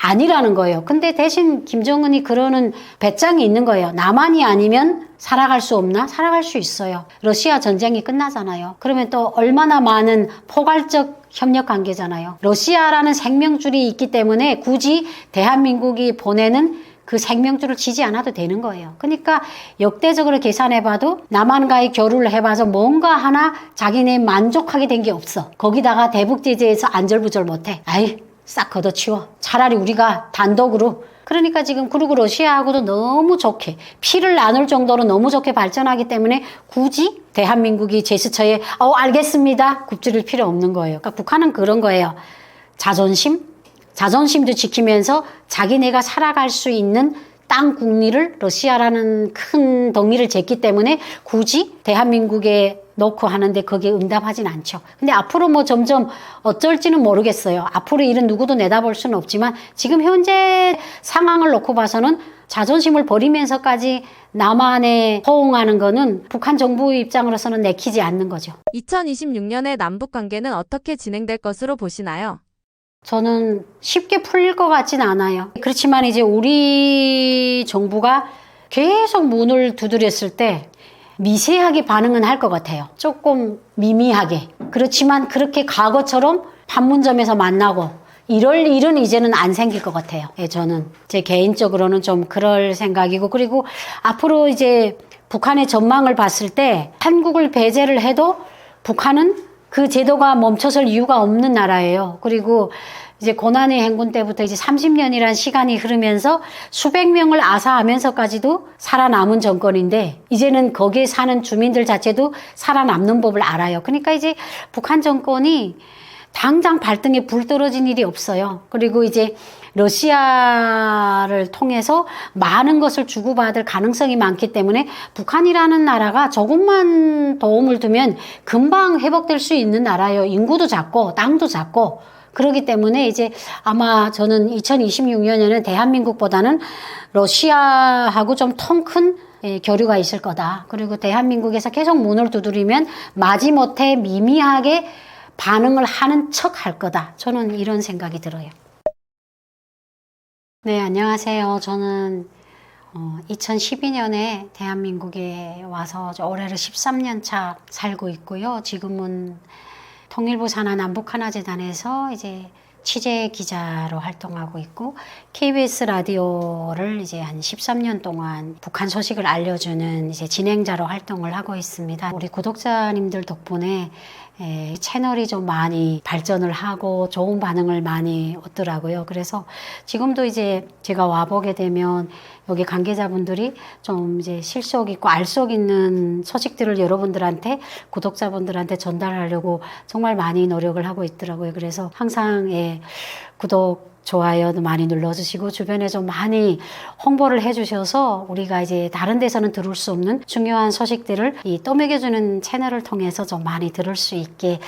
아니라는 거예요. 근데 대신 김정은이 그러는 배짱이 있는 거예요. 남한이 아니면 살아갈 수 없나? 살아갈 수 있어요. 러시아 전쟁이 끝나잖아요. 그러면 또 얼마나 많은 포괄적 협력 관계잖아요. 러시아라는 생명줄이 있기 때문에 굳이 대한민국이 보내는 그 생명줄을 치지 않아도 되는 거예요. 그러니까 역대적으로 계산해봐도 남한과의 교류를 해봐서 뭔가 하나 자기네 만족하게 된 게 없어. 거기다가 대북 제재에서 안절부절 못해. 아이 싹 걷어치워. 차라리 우리가 단독으로. 그러니까 지금 그리고 러시아하고도 너무 좋게 피를 나눌 정도로 너무 좋게 발전하기 때문에 굳이 대한민국이 제스처에 알겠습니다 굽지를 필요 없는 거예요. 그러니까 북한은 그런 거예요. 자존심도 지키면서 자기네가 살아갈 수 있는 땅 국리를 러시아라는 큰 덩이를 쟀기 때문에 굳이 대한민국에 놓고 하는데 거기에 응답하진 않죠. 근데 앞으로 뭐 점점 어쩔지는 모르겠어요. 앞으로 일은 누구도 내다볼 수는 없지만 지금 현재 상황을 놓고 봐서는 자존심을 버리면서까지 남한에 호응하는 거는 북한 정부의 입장으로서는 내키지 않는 거죠. 2026년에 남북 관계는 어떻게 진행될 것으로 보시나요? 저는 쉽게 풀릴 것 같진 않아요. 그렇지만 이제 우리 정부가 계속 문을 두드렸을 때 미세하게 반응은 할 것 같아요. 조금 미미하게. 그렇지만 그렇게 과거처럼 판문점에서 만나고 이럴 일은 이제는 안 생길 것 같아요. 예, 저는 제 개인적으로는 좀 그럴 생각이고, 그리고 앞으로 이제 북한의 전망을 봤을 때 한국을 배제를 해도 북한은 그 제도가 멈춰설 이유가 없는 나라예요. 그리고 이제 고난의 행군 때부터 이제 30년이란 시간이 흐르면서 수백 명을 아사하면서까지도 살아남은 정권인데 이제는 거기에 사는 주민들 자체도 살아남는 법을 알아요. 그러니까 이제 북한 정권이 당장 발등에 불 떨어진 일이 없어요. 그리고 이제 러시아를 통해서 많은 것을 주고받을 가능성이 많기 때문에 북한이라는 나라가 조금만 도움을 두면 금방 회복될 수 있는 나라예요. 인구도 작고 땅도 작고. 그렇기 때문에 이제 아마 저는 2026년에는 대한민국보다는 러시아하고 좀 통 큰 교류가 있을 거다. 그리고 대한민국에서 계속 문을 두드리면 마지못해 미미하게 반응을 하는 척 할 거다. 저는 이런 생각이 들어요. 네, 안녕하세요. 저는 2012년에 대한민국에 와서 올해로 13년 차 살고 있고요. 지금은 통일부 산하 남북하나재단에서 이제 취재 기자로 활동하고 있고 KBS 라디오를 이제 한 13년 동안 북한 소식을 알려주는 이제 진행자로 활동을 하고 있습니다. 우리 구독자님들 덕분에 채널이 좀 많이 발전을 하고 좋은 반응을 많이 얻더라고요. 그래서 지금도 이제 제가 와보게 되면 여기 관계자분들이 좀 이제 실속 있고 알속 있는 소식들을 여러분들한테, 구독자분들한테 전달하려고 정말 많이 노력을 하고 있더라고요. 그래서 항상 구독, 좋아요도 많이 눌러주시고 주변에 좀 많이 홍보를 해주셔서 우리가 이제 다른 데서는 들을 수 없는 중요한 소식들을 이 떠먹여주는 채널을 통해서 좀 많이 들을 수 있게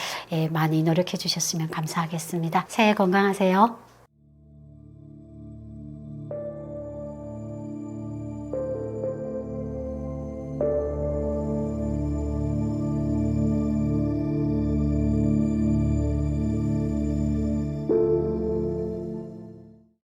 많이 노력해 주셨으면 감사하겠습니다. 새해 건강하세요.